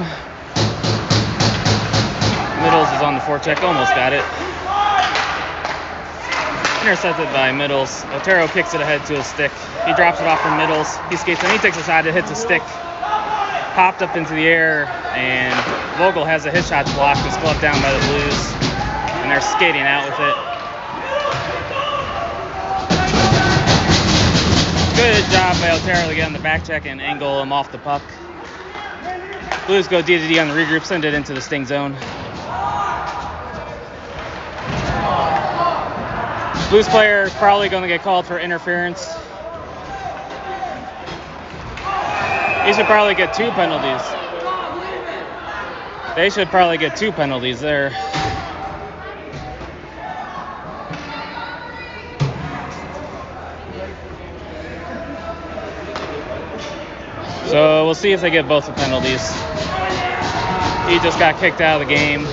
Middles is on the forecheck. Almost got it. Intercepted by Middles. Otero kicks it ahead to his stick. He drops it off from Middles. He skates in. He takes a shot. It hits his stick. Popped up into the air, and Vogel has a hit shot blocked. It's gloved down by the Blues, and they're skating out with it. Good job by Otero to get on the back check and angle him off the puck. Blues go D-to-D on the regroup, send it into the Sting zone. Blues player is probably going to get called for interference. He should probably get 2 penalties. They should probably get 2 penalties there. So we'll see if they get both the penalties. He just got kicked out of the game.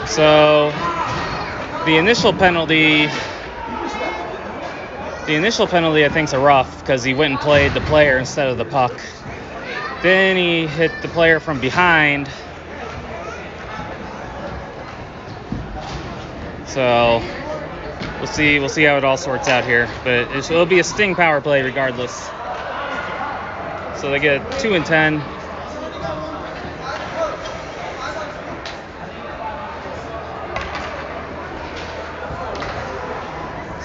So the initial penalty I think is a rough because he went and played the player instead of the puck. Then he hit the player from behind. So we'll see how it all sorts out here. But it'll be a Sting power play regardless. So they get 2 and 10.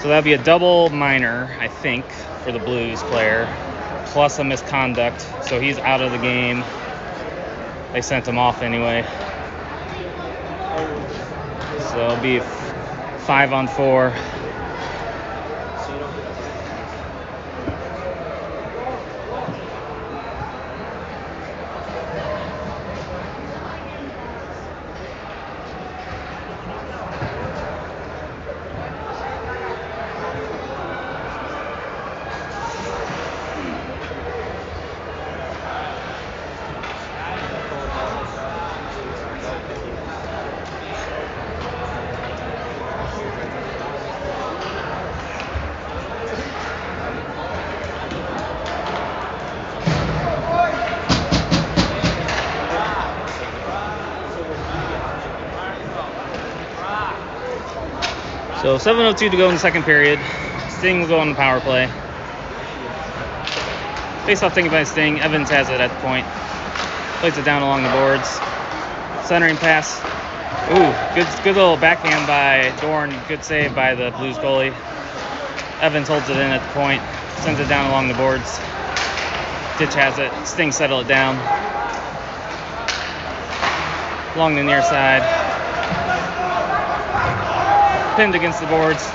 So that'd be a double minor, I think, for the Blues player, plus a misconduct. So he's out of the game. They sent him off anyway. So it'll be 5-on-4. So 7:02 to go in the second period. Sting will go on the power play. Face-off taken by Sting. Evans has it at the point. Plays it down along the boards. Centering pass. Ooh, good little backhand by Dorn. Good save by the Blues goalie. Evans holds it in at the point. Sends it down along the boards. Ditch has it. Sting settle it down. Along the near side. Pinned against the boards.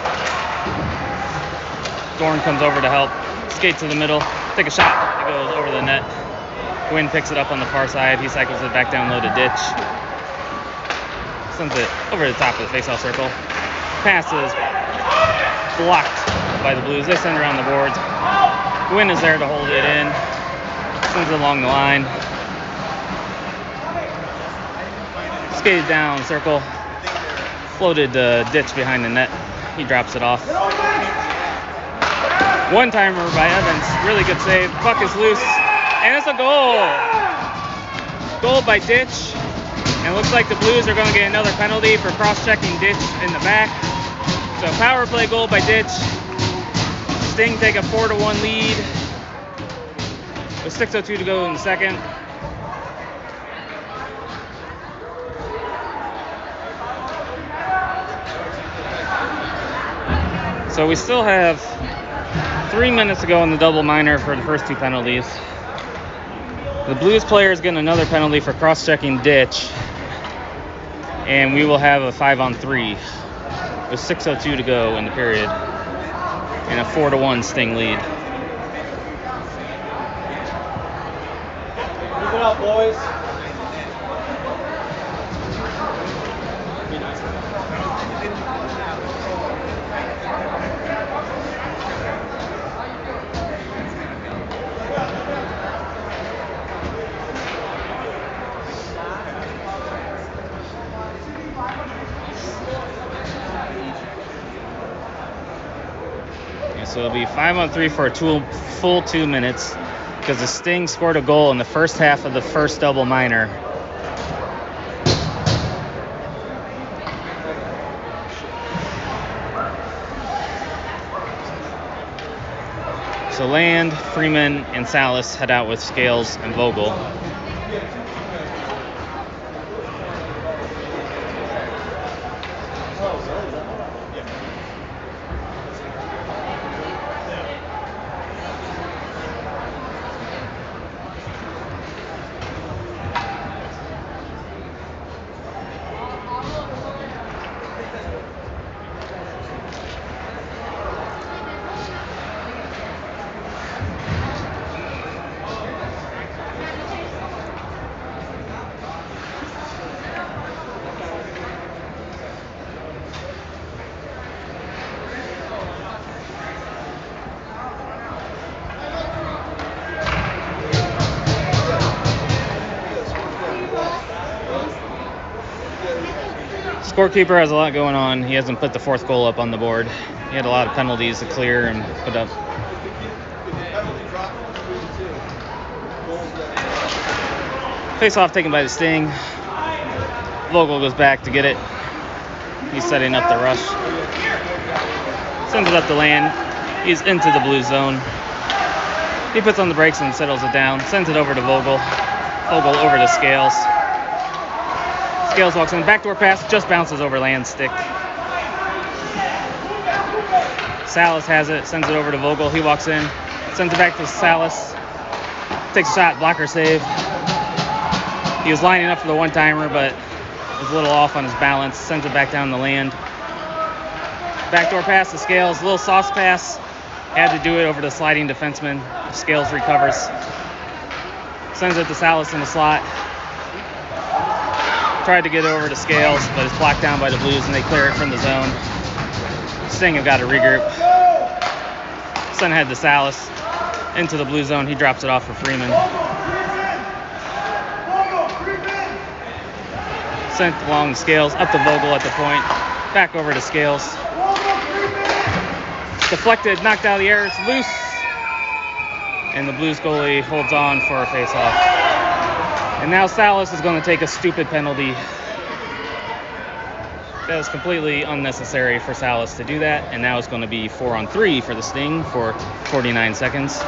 Dorn comes over to help. Skate to the middle. Take a shot. It goes over the net. Gwynn picks it up on the far side. He cycles it back down low to Ditch. Sends it over the top of the face-off circle. Passes. Blocked by the Blues. They send it around the boards. Gwynn is there to hold it in. Sends it along the line. Skated down circle. Floated Ditch behind the net. He drops it off. One-timer by Evans. Really good save. Puck is loose. And it's a goal. Goal by Ditch. And it looks like the Blues are going to get another penalty for cross-checking Ditch in the back. So power play goal by Ditch. Sting take a 4-1 lead. With 6:02 to go in the second. So we still have 3 minutes to go in the double minor for the first two penalties. The Blues player is getting another penalty for cross-checking ditch, and we will have a 5-on-3 with 6:02 to go in the period and a 4-1 Sting lead. Move it up, boys. So it'll be 5-on-3 for a full 2 minutes because the Sting scored a goal in the first half of the first double minor. So Land, Freeman, and Salas head out with Scales and Vogel. Scorekeeper has a lot going on. He hasn't put the fourth goal up on the board. He had a lot of penalties to clear and put up. Face-off taken by the Sting. Vogel goes back to get it. He's setting up the rush. Sends it up the Land. He's into the blue zone. He puts on the brakes and settles it down. Sends it over to Vogel. Vogel over to Scales. Scales walks in, backdoor pass, just bounces over Land's stick. Salas has it, sends it over to Vogel. He walks in, sends it back to Salas. Takes a shot, blocker save. He was lining up for the one-timer, but was a little off on his balance. Sends it back down the Land. Backdoor pass to Scales, a little sauce pass. Had to do it over the sliding defenseman. Scales recovers. Sends it to Salas in the slot. Tried to get over to Scales, but it's blocked down by the Blues, and they clear it from the zone. Sting have got to regroup. Send ahead to Salas. Into the blue zone. He drops it off for Freeman. Sent along Scales, up to Vogel at the point. Back over to Scales. Deflected, knocked out of the air. It's loose. And the Blues goalie holds on for a face-off. And now Salas is going to take a stupid penalty. That was completely unnecessary for Salas to do that. And now it's going to be 4-on-3 for the Sting for 49 seconds.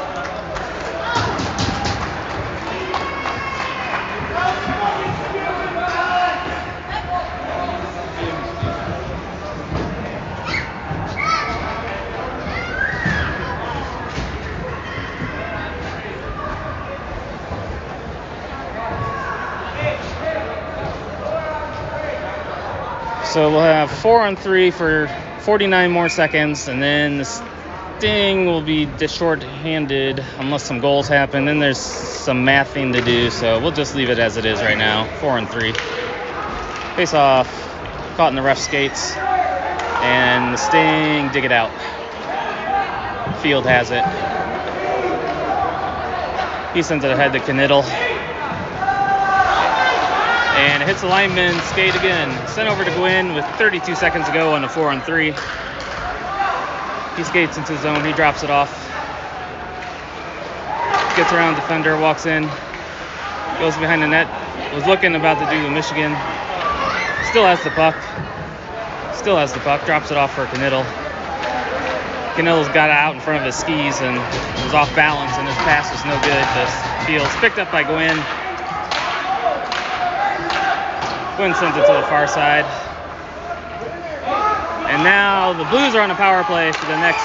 So we'll have 4-on-3 for 49 more seconds, and then the Sting will be short-handed unless some goals happen. Then there's some mathing to do, so we'll just leave it as it is right now. 4-on-3. Face off, caught in the ref skates, and the Sting dig it out. Field has it. He sends it ahead to Knittel. And it hits the lineman, skate again. Sent over to Gwynn with 32 seconds to go on the 4-on-3. He skates into the zone, he drops it off. Gets around defender, walks in, goes behind the net. Was looking about to do the Michigan. Still has the puck. Drops it off for Knittel. Knittel's got out in front of his skis and was off balance, and his pass was no good. The field's picked up by Gwynn. Gwynn sends it to the far side. And And now the Blues are on a power play for the next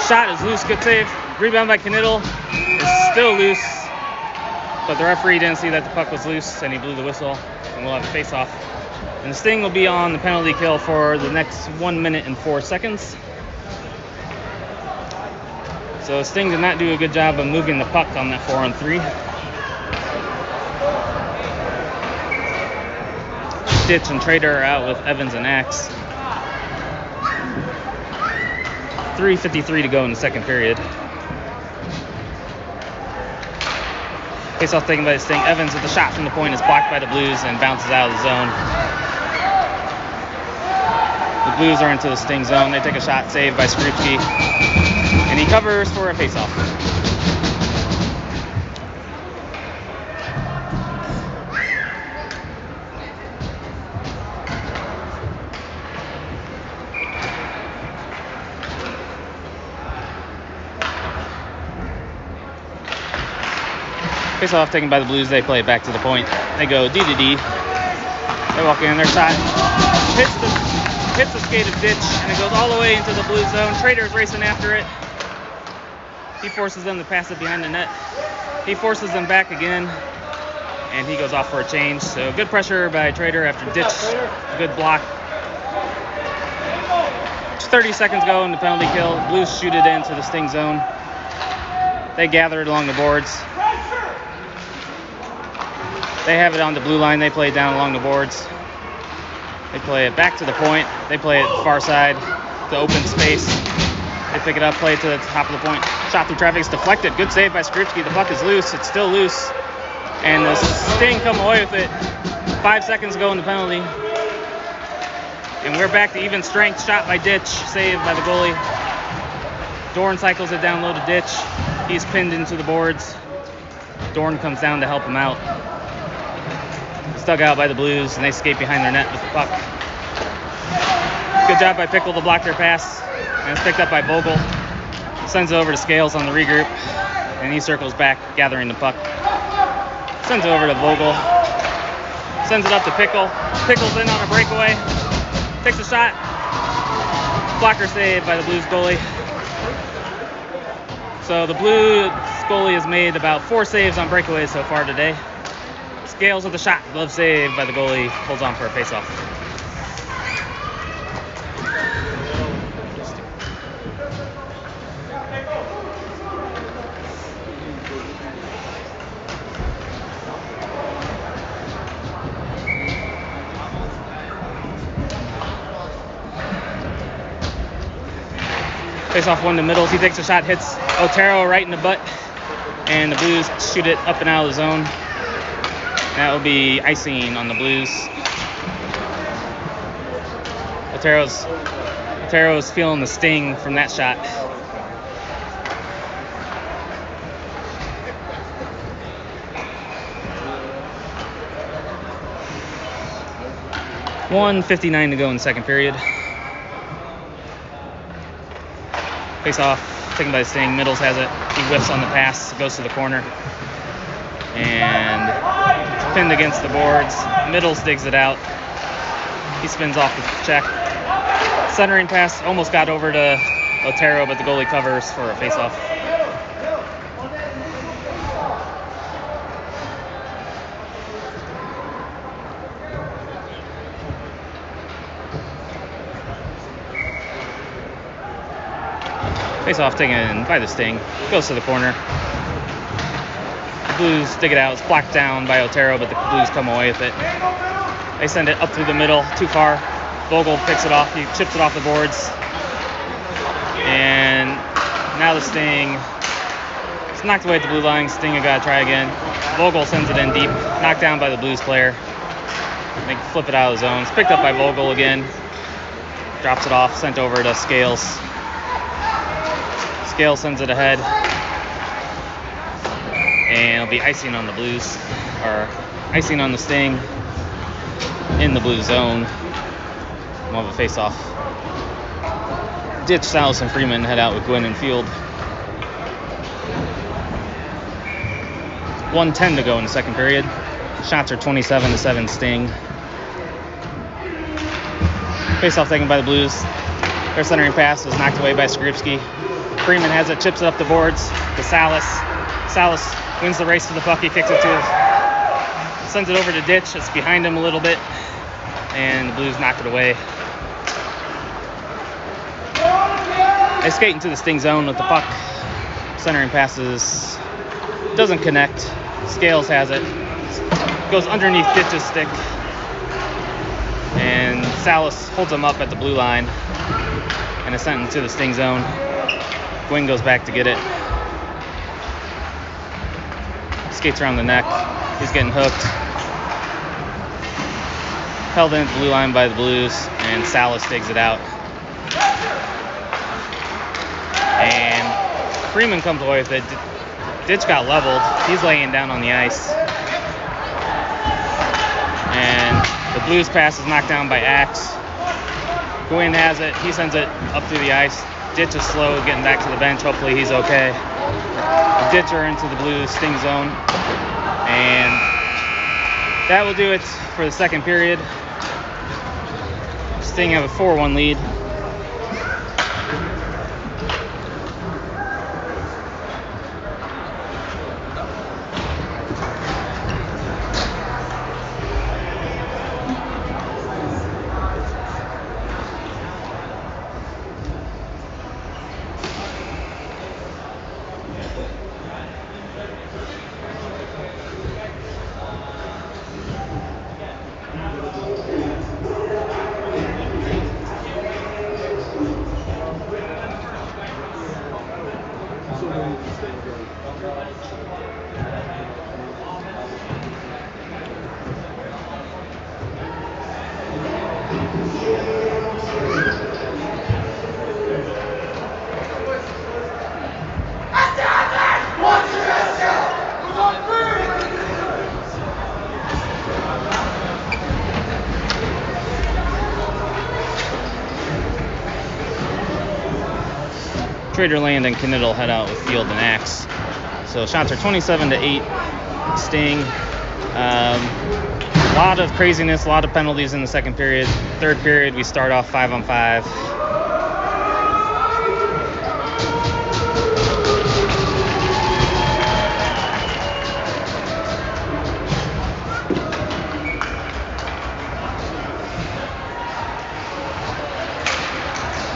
shot. Is loose, good save. Rebound by Knittel is still loose, but the referee didn't see that the puck was loose and he blew the whistle, and we'll have a face-off. And the Sting will be on the penalty kill for the next 1 minute and 4 seconds. So Sting did not do a good job of moving the puck on that 4-on-3. Ditch and Trader are out with Evans and Axe. 3:53 to go in the second period. Face-off taken by the Sting. Evans with the shot from the point is blocked by the Blues and bounces out of the zone. The Blues are into the Sting zone. They take a shot, saved by Skrupski, and he covers for a face-off. Face-off taken by the Blues. They play it back to the point. They go D to D. They walk in. Their shot hits the skate of Ditch, and it goes all the way into the Blues zone. Trader's racing after it. He forces them to pass it behind the net. He forces them back again, and he goes off for a change. So good pressure by Trader after Ditch. Good block. 30 seconds go in the penalty kill. Blues shoot it into the Sting zone. They gather it along the boards. They have it on the blue line. They play it down along the boards. They play it back to the point. They play it far side to open space. They pick it up, play it to the top of the point. Shot through traffic is deflected. Good save by Skrupski. The puck is loose. It's still loose. And the Sting come away with it. 5 seconds go in the penalty. And we're back to even strength. Shot by Ditch. Saved by the goalie. Dorn cycles it down low to Ditch. He's pinned into the boards. Dorn comes down to help him out. Dug out by the Blues, and they skate behind their net with the puck. Good job by Pickle to block their pass, and it's picked up by Vogel. Sends it over to Scales on the regroup, and he circles back, gathering the puck. Sends it over to Vogel. Sends it up to Pickle. Pickle's in on a breakaway. Takes a shot. Blocker save by the Blues goalie. So the Blues goalie has made about 4 saves on breakaways so far today. Scales with the shot, glove save by the goalie, holds on for a face-off. Face-off one to middles. He takes a shot, hits Otero right in the butt, and the Blues shoot it up and out of the zone. That will be icing on the Blues. Otero's feeling the sting from that shot. $1:59 to go in the second period. Face off, taken by the Sting. Middles has it. He whiffs on the pass, goes to the corner, and pinned against the boards. Middles digs it out. He spins off the check. Centering pass almost got over to Otero, but the goalie covers for a face-off. Face-off taken by the Sting. Goes to the corner. Blues dig it out. It's blocked down by Otero, but the Blues come away with it. They send it up through the middle, too far. Vogel picks it off. He chips it off the boards. And now the Sting. It's knocked away at the blue line. Sting has got to try again. Vogel sends it in deep. Knocked down by the Blues player. They flip it out of the zone. It's picked up by Vogel again. Drops it off. Sent over to Scales. Scales sends it ahead. And it'll be icing on the Blues, or icing on the Sting in the Blue zone. We'll have a face-off. Ditch, Salas, and Freeman head out with Gwynn and Field. 1:10 to go in the second period. Shots are 27-7 Sting. Face-off taken by the Blues. Their centering pass was knocked away by Skripski. Freeman has it, chips it up the boards to Salas. Salas wins the race to the puck. He kicks it to, sends it over to Ditch. It's behind him a little bit, and the Blues knock it away. They skate into the Sting zone with the puck. Centering passes doesn't connect. Scales has it. Goes underneath Ditch's stick, and Salas holds him up at the blue line, and is sent into the Sting zone. Gwynn goes back to get it. Skates around the neck. He's getting hooked. Held in at the blue line by the Blues, and Salas digs it out. And Freeman comes away with it. Ditch got leveled. He's laying down on the ice. And the Blues pass is knocked down by Axe. Gwynn has it. He sends it up through the ice. Ditch is slow getting back to the bench. Hopefully he's okay. Ditch are into the Blues Sting zone. And that will do it for the second period. Sting have a 4-1 lead. Trader Land and Knittel head out with Field and Axe. So shots are 27-8 Sting. A lot of craziness, a lot of penalties in the second period. Third period, we start off 5-on-5.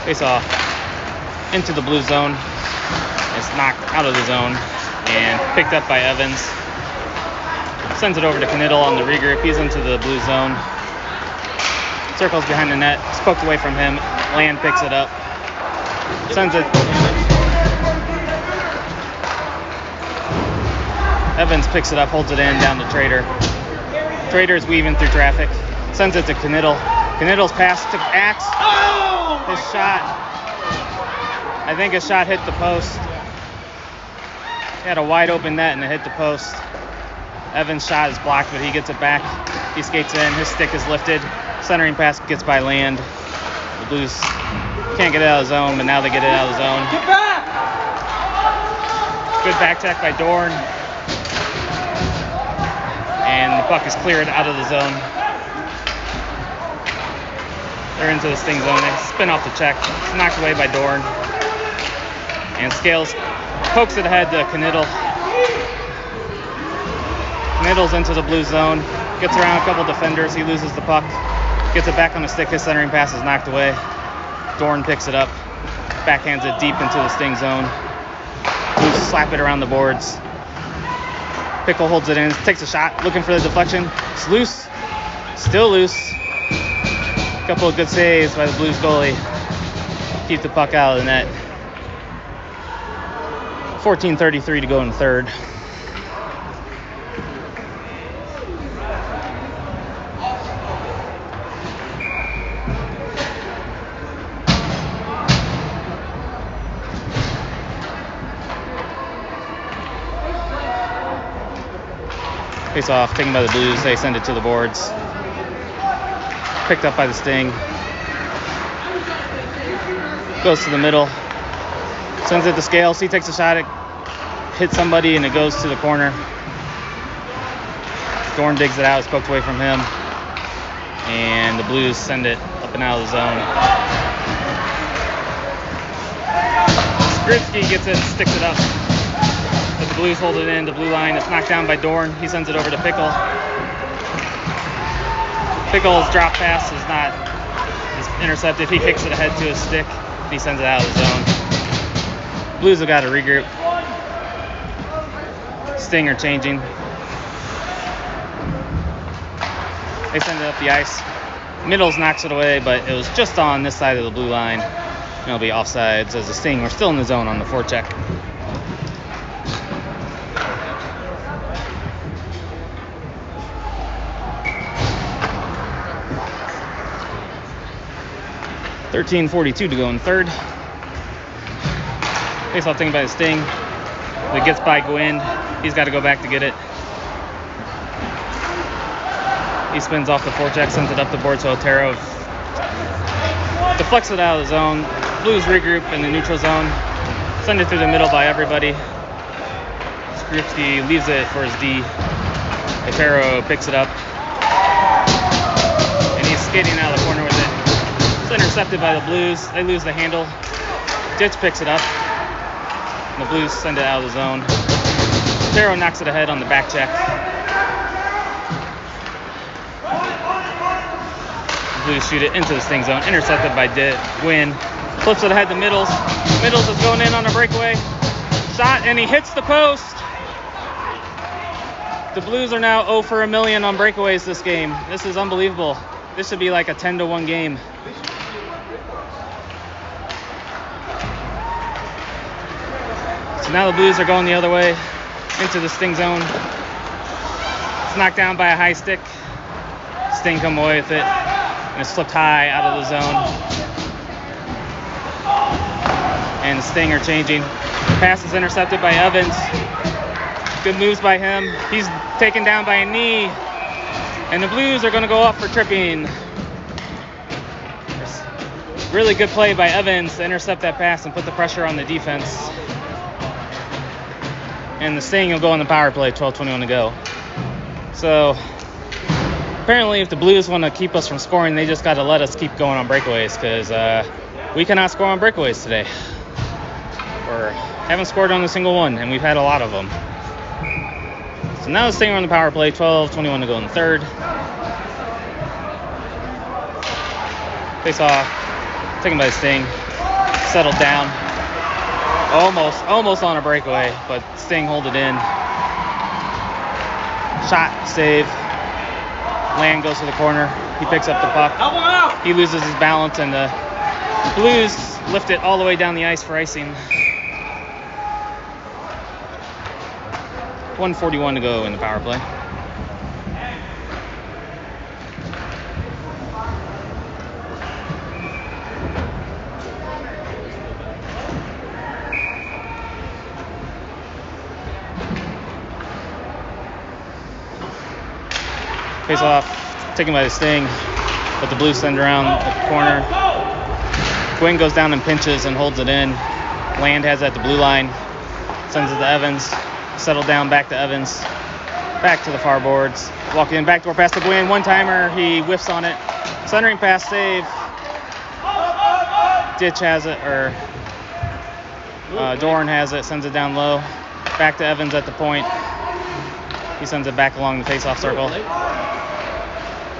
Face off into the blue zone. It's knocked out of the zone and picked up by Evans. Sends it over to Knittel on the regroup. He's into the blue zone. Circles behind the net. It's poked away from him. Land picks it up. Sends it. Evans picks it up, holds it in, down to Trader. Trader's weaving through traffic. Sends it to Knittel. Knittel's pass to Axe. His shot. I think his shot hit the post. He had a wide open net and it hit the post. Evans' shot is blocked, but he gets it back. He skates in. His stick is lifted. Centering pass gets by Land. The Blues can't get it out of the zone, but now they get it out of the zone. Get back! Good back check by Dorn. And the puck is cleared out of the zone. They're into the Sting zone. They spin off the check. It's knocked away by Dorn. And Scales pokes it ahead to Knittel. Knittel's into the blue zone. Gets around a couple defenders. He loses the puck. Gets it back on the stick. His centering pass is knocked away. Dorn picks it up. Backhands it deep into the Sting zone. Blues slap it around the boards. Pickle holds it in. Takes a shot. Looking for the deflection. It's loose. Still loose. A couple of good saves by the Blues goalie. Keep the puck out of the net. 14:33 to go in the third. Face off, taken by the Blues. They send it to the boards. Picked up by the Sting. Goes to the middle. Sends it to Scales. He takes a shot. It hits somebody and it goes to the corner. Dorn digs it out. It's poked away from him. And the Blues send it up up and out of the zone. Skripski gets it, sticks it up. But the Blues hold it in. The blue line is knocked down by Dorn. He sends it over to Pickle. Pickle's drop pass is intercepted. He kicks it ahead to his stick. He sends it out of the zone. Blues have got to regroup. Sting are changing. They send it up the ice. Middles knocks it away, but it was just on this side of the blue line. It'll be offsides as the Sting were still in the zone on the forecheck. .13:42 to go in third. Face-off taken by the Sting. It gets by Gwynn. He's got to go back to get it. He spins off the forecheck, sends it up the board to Otero. Deflects it out of the zone. Blues regroup in the neutral zone. Send it through the middle by everybody. Skripski leaves it for his D. Otero picks it up. And he's skating out of the corner with it. It's intercepted by the Blues. They lose the handle. Ditch picks it up. And the Blues send it out of the zone. Otero knocks it ahead on the back check. The Blues shoot it into the Sting zone. Intercepted by Gwynn. Flips it ahead to Middles. Middles is going in on a breakaway. Shot, and he hits the post. The Blues are now 0 for a million on breakaways this game. This is unbelievable. This should be like a 10-1 game. So now the Blues are going the other way into the Sting zone. It's knocked down by a high stick. Sting come away with it. And it's flipped high out of the zone. And the Sting are changing. The pass is intercepted by Evans. Good moves by him. He's taken down by a knee. And the Blues are going to go off for tripping. Really good play by Evans to intercept that pass and put the pressure on the defense. And the Sting will go on the power play, 12:21 to go. So apparently if the Blues want to keep us from scoring, they just got to let us keep going on breakaways, because we cannot score on breakaways today. Or haven't scored on a single one, and we've had a lot of them. So now the Sting on the power play, 12:21 to go in the third. Face off, taken by the Sting, settled down. Almost on a breakaway, but Sting hold it in. Shot, save. Land goes to the corner. He picks up the puck. He loses his balance, and the Blues lift it all the way down the ice for icing. 1:41 to go in the power play. Face off, taken by the Sting, but the Blues send around the corner. Gwynn goes down and pinches and holds it in. Land has it at the blue line, sends it to Evans. Settled down, back to Evans. Back to the far boards. Walking in, backdoor pass to Gwynn. One-timer, he whiffs on it. Centering pass, save. Ditch has it, or Dorn has it, sends it down low. Back to Evans at the point. He sends it back along the face-off circle.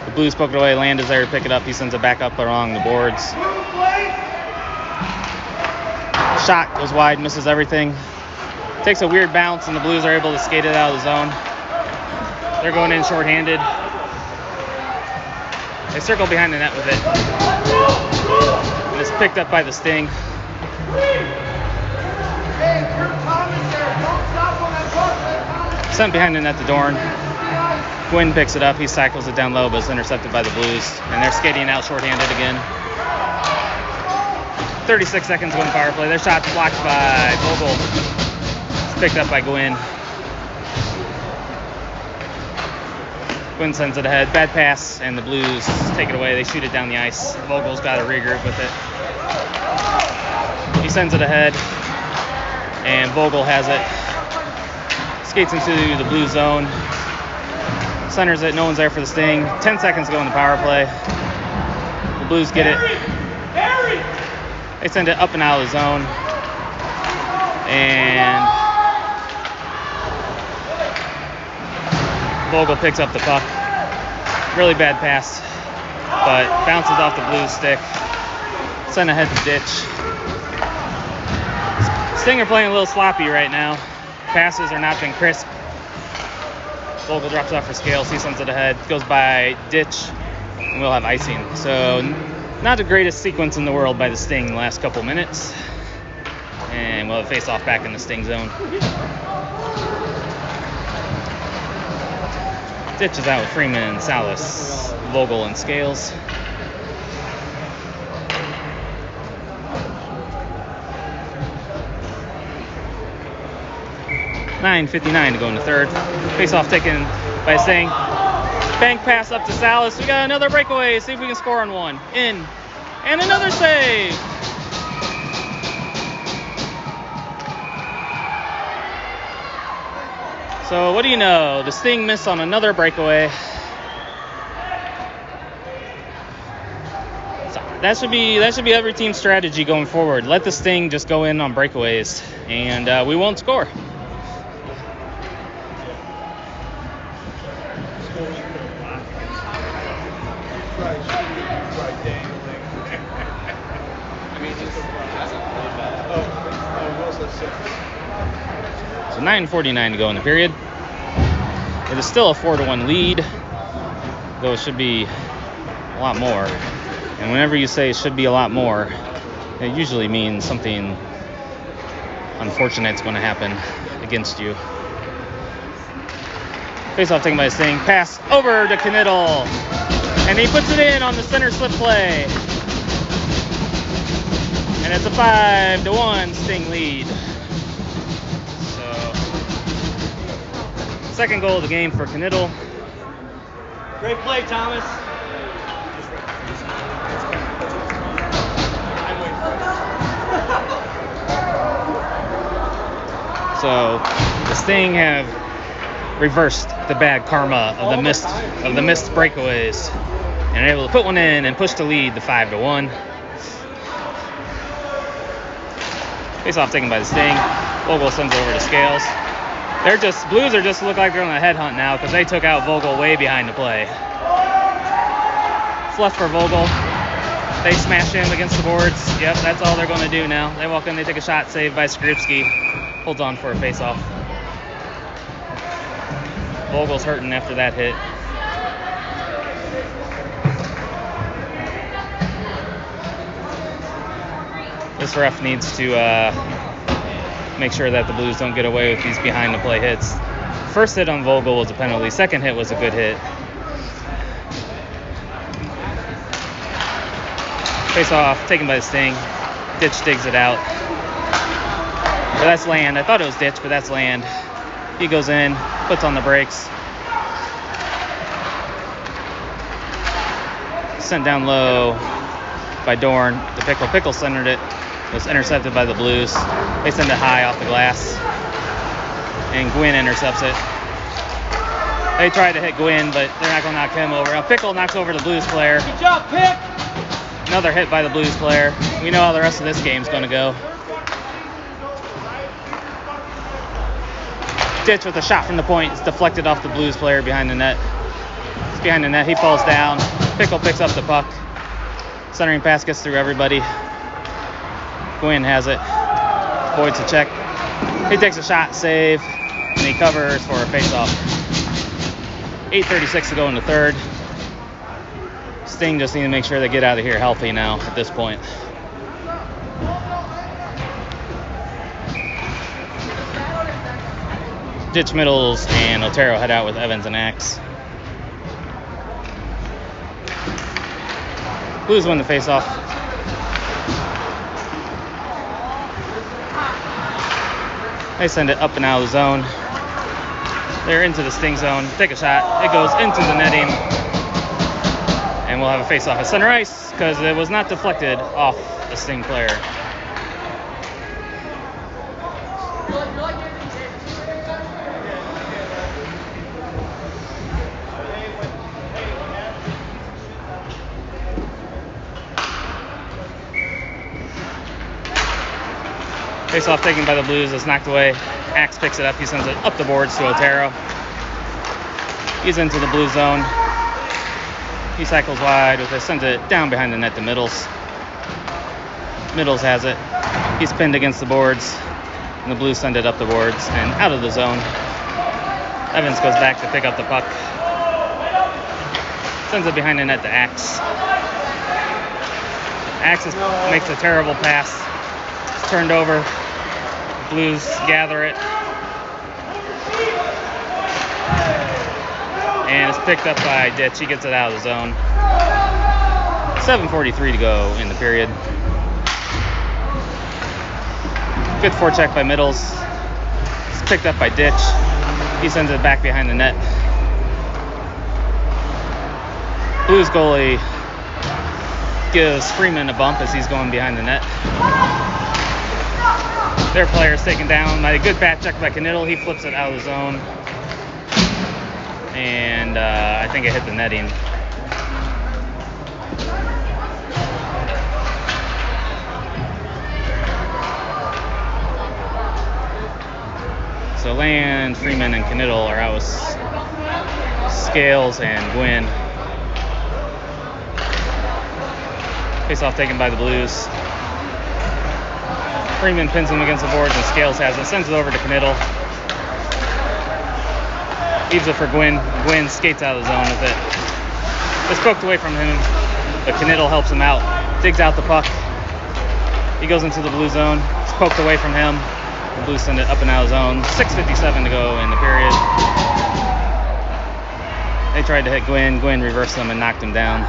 The Blues poke it away. Land is there to pick it up. He sends it back up along the boards. Shot goes wide, misses everything. Takes a weird bounce, and the Blues are able to skate it out of the zone. They're going in shorthanded. They circle behind the net with it. And it's picked up by the Sting. Sent behind the net to Dorn. Gwynn picks it up. He cycles it down low, but it's intercepted by the Blues. And they're skating out shorthanded again. 36 seconds to go in power play. Their shot's blocked by Vogel. It's picked up by Gwynn. Gwynn sends it ahead. Bad pass, and the Blues take it away. They shoot it down the ice. Vogel's got to regroup with it. He sends it ahead, and Vogel has it. Skates into the blue zone. Centers it. No one's there for the Sting. 10 seconds to go in the power play. The Blues get it. They send it up and out of the zone. And Vogel picks up the puck. Really bad pass, but bounces off the Blues stick. Sent ahead to Ditch. Sting are playing a little sloppy right now. Passes are not been crisp. Vogel drops off for Scales. He sends it ahead. Goes by Ditch. And we'll have icing. So not the greatest sequence in the world by the Sting the last couple minutes. And we'll have face off back in the Sting zone. Ditch is out with Freeman, Salas, Vogel, and Scales. $9:59 to go in the third. Face-off taken by Sting. Bank pass up to Salas. We got another breakaway. See if we can score on one. In. And another save. So what do you know? The Sting missed on another breakaway. So that should be every team's strategy going forward. Let the Sting just go in on breakaways, and we won't score. So 9:49 to go in the period. It is still a 4-1 lead, though it should be a lot more. And whenever you say it should be a lot more, it usually means something unfortunate is going to happen against you. Face-off taken by Sting. Pass over to Knittel. And he puts it in on the center slip play. And it's a 5-1 Sting lead. So, second goal of the game for Knittel. Great play, Thomas. So, the Sting have reversed the bad karma of the missed breakaways, and are able to put one in and push the lead to 5-1. Face-off taken by the Sting. Vogel sends it over to Scales. Blues are just look like they're on a headhunt now because they took out Vogel way behind the play. It's left for Vogel. They smash him against the boards. Yep, that's all they're going to do now. They walk in, they take a shot, saved by Skripski. Holds on for a face-off. Vogel's hurting after that hit. This ref needs to make sure that the Blues don't get away with these behind-the-play hits. First hit on Vogel was a penalty. Second hit was a good hit. Face-off taken by the Sting. Ditch digs it out. But that's Land. I thought it was Ditch, but that's Land. He goes in, puts on the brakes. Sent down low by Dorn. The Pickle centered it. It was intercepted by the Blues. They send it high off the glass. And Gwynn intercepts it. They tried to hit Gwynn, but they're not going to knock him over. Now Pickle knocks over the Blues player. Good job, Pick! Another hit by the Blues player. We know how the rest of this game's going to go. Ditch with a shot from the point. It's deflected off the Blues player behind the net. It's behind the net. He falls down. Pickle picks up the puck. Centering pass gets through everybody. Gwynn has it. Voids a check. He takes a shot, save, and he covers for a face-off. 8:36 to go in the third. Sting just need to make sure they get out of here healthy now at this point. Ditch Middles and Otero head out with Evans and Axe. Blues win the face-off. They send it up and out of the zone. They're into the Sting zone. Take a shot. It goes into the netting. And we'll have a face-off at center ice because it was not deflected off the Sting player. Face off taken by the Blues. It's knocked away. Axe picks it up. He sends it up the boards to Otero. He's into the blue zone. He cycles wide with it. Sends it down behind the net to Middles. Middles has it. He's pinned against the boards. And the Blues send it up the boards and out of the zone. Evans goes back to pick up the puck. Sends it behind the net to Axe. Axe makes a terrible pass. It's turned over. Blues gather it. And it's picked up by Ditch. He gets it out of the zone. 7:43 to go in the period. Good forecheck by Middles. It's picked up by Ditch. He sends it back behind the net. Blues goalie gives Freeman a bump as he's going behind the net. Their player's taken down by a good back check by Knittel. He flips it out of the zone. And I think it hit the netting. So Land, Freeman, and Knittel are out with Scales and Gwynn. Face-off taken by the Blues. Freeman pins him against the boards and Scales has it. Sends it over to Knittel. Leaves it for Gwynn. Gwynn skates out of the zone with it. It's poked away from him, but Knittel helps him out. Digs out the puck. He goes into the blue zone. It's poked away from him. The Blues send it up and out of zone. 6:57 to go in the period. They tried to hit Gwynn. Gwynn reversed them and knocked him down.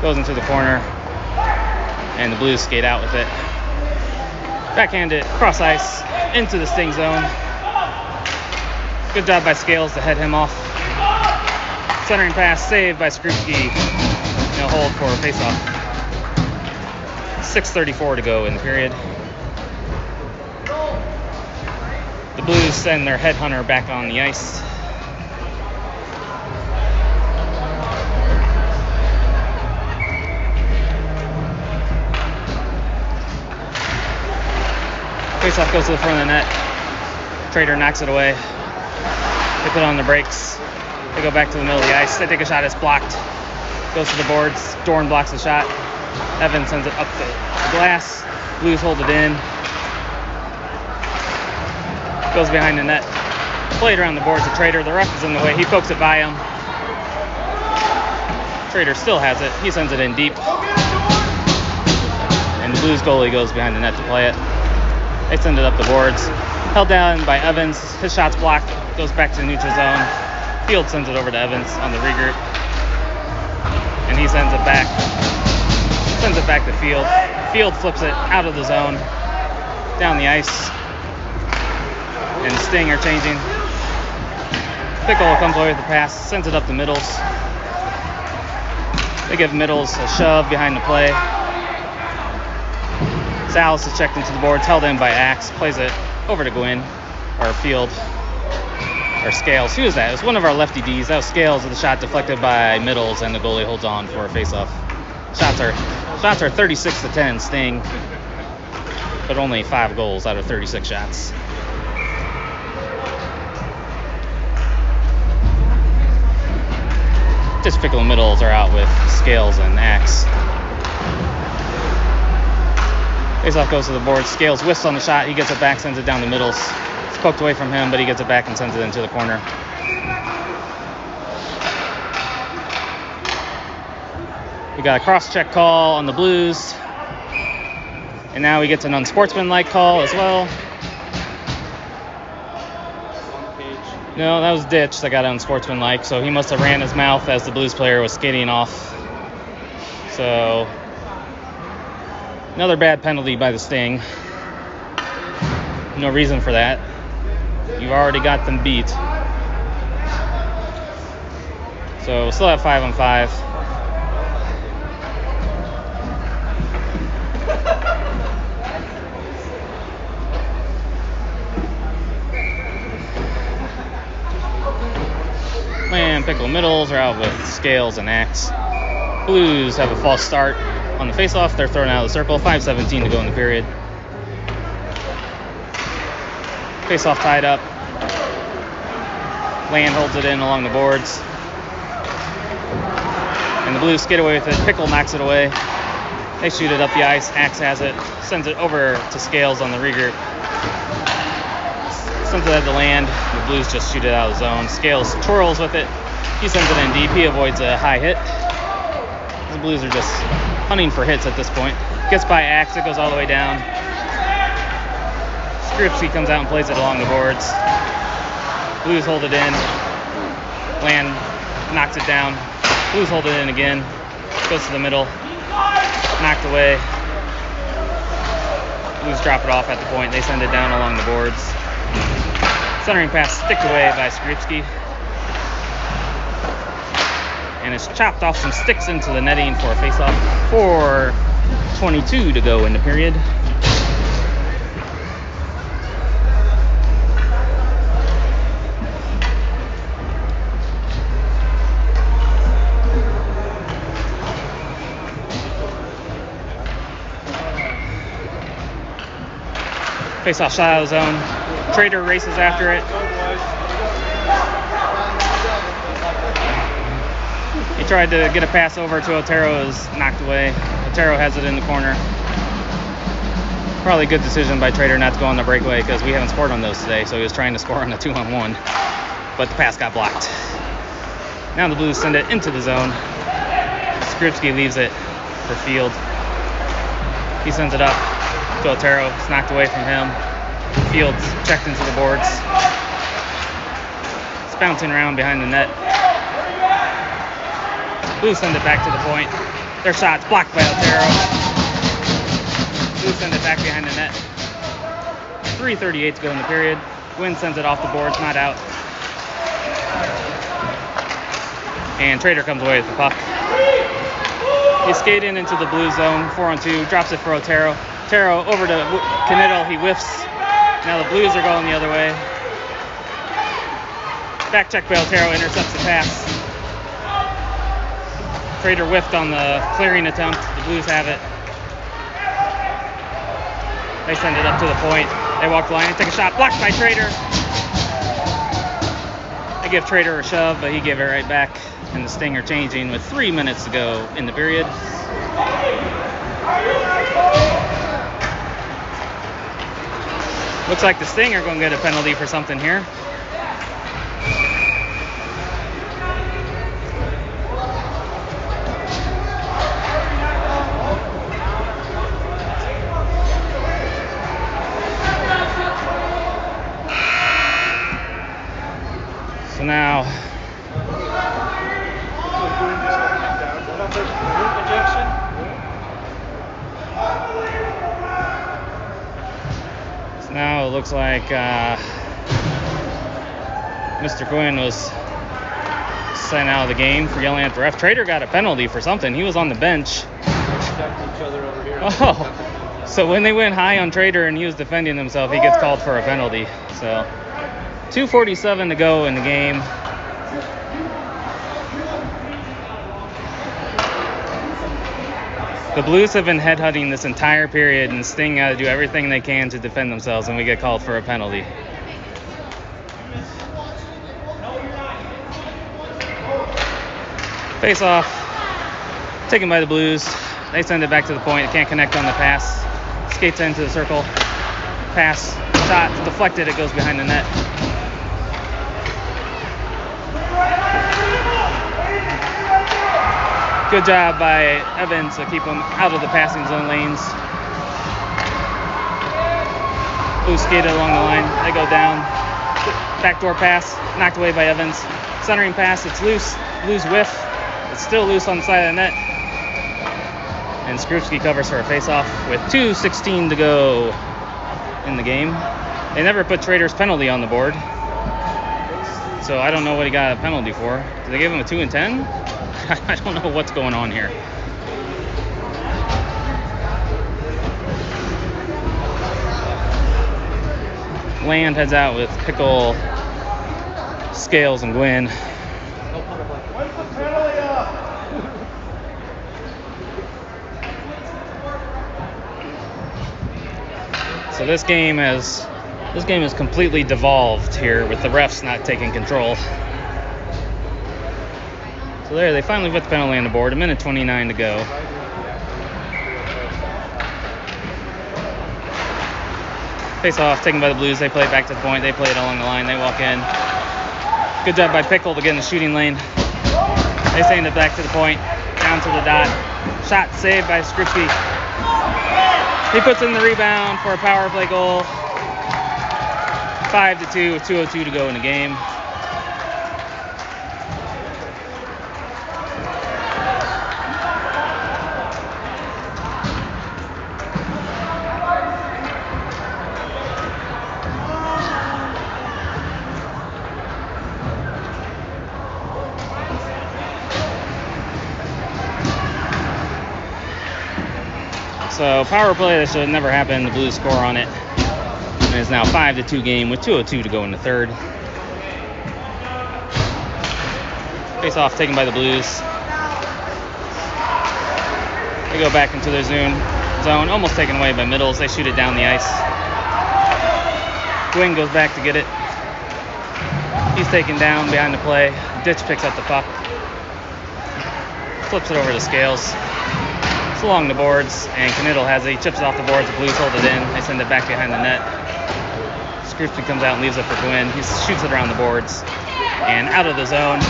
Goes into the corner, and the Blues skate out with it. Backhand it cross ice into the sting zone. Good job by Scales to head him off. Centering pass saved by Skrupski. No hold for a faceoff. 6:34 to go in the period. The Blues send their headhunter back on the ice. Faceoff goes to the front of the net. Trader knocks it away. They put on the brakes. They go back to the middle of the ice. They take a shot. It's blocked. Goes to the boards. Dorn blocks the shot. Evans sends it up the glass. Blues hold it in. Goes behind the net. Played around the boards. The Trader. The ref is in the way. He pokes it by him. Trader still has it. He sends it in deep. And the Blues goalie goes behind the net to play it. They send it up the boards. Held down by Evans. His shot's blocked. Goes back to the neutral zone. Field sends it over to Evans on the regroup. And he sends it back. Sends it back to Field. Field flips it out of the zone. Down the ice. And Sting are changing. Pickle comes away with the pass. Sends it up the Middles. They give Middles a shove behind the play. Salas is checked into the boards, held in by Axe, plays it over to Gwynn, or Field, or Scales. Who is that? It was one of our lefty Ds. That was Scales with the shot deflected by Middles, and the goalie holds on for a faceoff. Shots are 36-10 Sting, but only 5 goals out of 36 shots. Just Pickle and Middles are out with Scales and Axe. Faceoff goes to the board. Scales whiffs on the shot. He gets it back, sends it down the middle. It's poked away from him, but he gets it back and sends it into the corner. We got a cross-check call on the Blues. And now we get an unsportsmanlike call as well. No, that was Ditch that got unsportsmanlike, so he must have ran his mouth as the Blues player was skating off. So another bad penalty by the Sting. No reason for that. You've already got them beat. So we'll still have 5-on-5. And Pickle Middles are out with Scales and Axe. Blues have a false start on the faceoff. They're thrown out of the circle. 5:17 to go in the period. Face off tied up. Land holds it in along the boards. And the Blues skid away with it. Pickle knocks it away. They shoot it up the ice. Axe has it. Sends it over to Scales on the regroup. Sends it at the land. The Blues just shoot it out of the zone. Scales twirls with it. He sends it in deep. He avoids a high hit. The Blues are just hunting for hits at this point. Gets by Axe. It goes all the way down. Skripski comes out and plays it along the boards. Blues hold it in. Land knocks it down. Blues hold it in again. Goes to the middle. Knocked away. Blues drop it off at the point. They send it down along the boards. Centering pass sticked away by Skripski. And it's chopped off some sticks into the netting for a face-off. 4:22 to go in the period. Face-off shot out of the zone. Trader races after it. He tried to get a pass over to Otero. It was knocked away. Otero has it in the corner. Probably a good decision by Trader not to go on the breakaway because we haven't scored on those today. So he was trying to score on the 2-on-1. But the pass got blocked. Now the Blues send it into the zone. Skripski leaves it for Field. He sends it up to Otero. It's knocked away from him. Fields checked into the boards. It's bouncing around behind the net. Blues send it back to the point. Their shot's blocked by Otero. Blues send it back behind the net. 3:38 to go in the period. Gwynn sends it off the boards, not out. And Trader comes away with the puck. He's skating into the Blue zone, 4-on-2, drops it for Otero. Otero over to Knittel, he whiffs. Now the Blues are going the other way. Back check by Otero, intercepts the pass. Trader whiffed on the clearing attempt. The Blues have it. They send it up to the point. They walk the line and take a shot. Blocked by Trader. They give Trader a shove, but he gave it right back. And the Sting are changing with 3 minutes to go in the period. Looks like the Sting are going to get a penalty for something here. So now it looks like Mr. Quinn was sent out of the game for yelling at the ref. Trader got a penalty for something. He was on the bench. Oh, so when they went high on Trader and he was defending himself, he gets called for a penalty. So 2:47 to go in the game. The Blues have been headhunting this entire period, and Sting got to do everything they can to defend themselves, and we get called for a penalty. Face off, taken by the Blues. They send it back to the point. It can't connect on the pass. Skates into the circle. Pass, shot, deflected. It goes behind the net. Good job by Evans to keep him out of the passing zone lanes. Blues skated along the line. They go down. Backdoor pass, knocked away by Evans. Centering pass, it's loose. Blues whiff. It's still loose on the side of the net. And Skripski covers for a face-off with 2:16 to go in the game. They never put Trader's penalty on the board. So I don't know what he got a penalty for. Did they give him a 2 and 10? I don't know what's going on here. Land heads out with Pickle, Scales, and Gwynn. So this game has This game is completely devolved here with the refs not taking control. So there, they finally put the penalty on the board. 1:29 to go. Face off, taken by the Blues. They play it back to the point. They play it along the line. They walk in. Good job by Pickle to get in the shooting lane. They send it back to the point. Down to the dot. Shot saved by Skripke. He puts in the rebound for a power play goal. 5-2 with 2:02 to go in the game. So power play, that should have never happened. The Blues score on it. And it's now 5-2 game with 2:02 to go in the third. Face off taken by the Blues. They go back into their zone, almost taken away by Middles. They shoot it down the ice. Gwynn goes back to get it. He's taken down behind the play. Ditch picks up the puck. Flips it over to Scales. It's along the boards, and Knittel has it. He chips it off the boards. The Blues hold it in. They send it back behind the net. Skripke comes out and leaves it for Gwynn. He shoots it around the boards and out of the zone.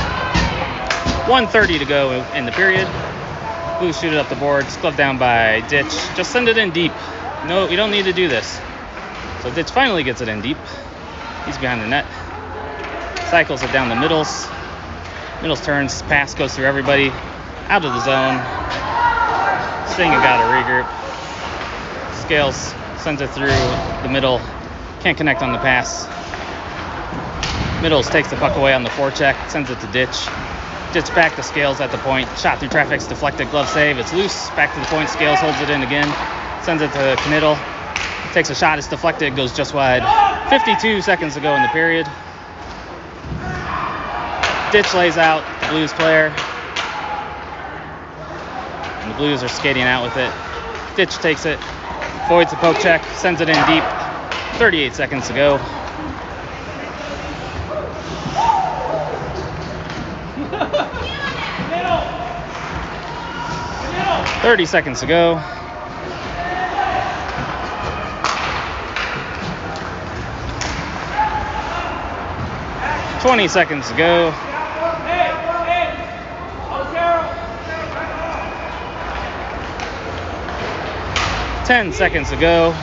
1:30 to go in the period. Blues shoot it up the boards. Gloved down by Ditch. Just send it in deep. No, you don't need to do this. So Ditch finally gets it in deep. He's behind the net. Cycles it down the Middles. Middles turns. Pass goes through everybody. Out of the zone. Sting got a regroup. Scales sends it through the middle. Can't connect on the pass. Middles takes the puck away on the forecheck. Sends it to Ditch. Ditch back to Scales at the point. Shot through traffic's deflected. Glove save. It's loose. Back to the point. Scales holds it in again. Sends it to Knittel. Takes a shot. It's deflected. Goes just wide. 52 seconds to go in the period. Ditch lays out the Blues player. And the Blues are skating out with it. Ditch takes it. Voids a poke check. Sends it in deep. 38 seconds to go. Middle. 30 seconds to go. – 20 seconds to go. 10 seconds to go.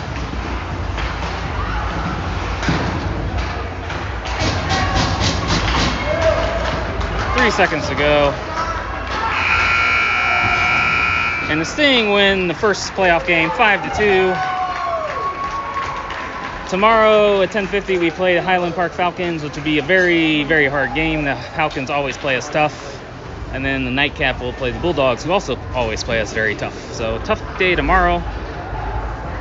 Three seconds to go. And the Sting win the first playoff game 5-2. Tomorrow at 10:50 we play the Highland Park Falcons, which would be a very, very hard game. The Falcons always play us tough. And then the nightcap will play the Bulldogs, who also always play us very tough. So tough day tomorrow.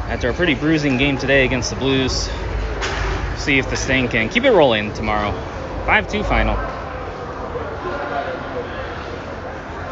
After a pretty bruising game today against the Blues. See if the Sting can keep it rolling tomorrow. 5-2 final.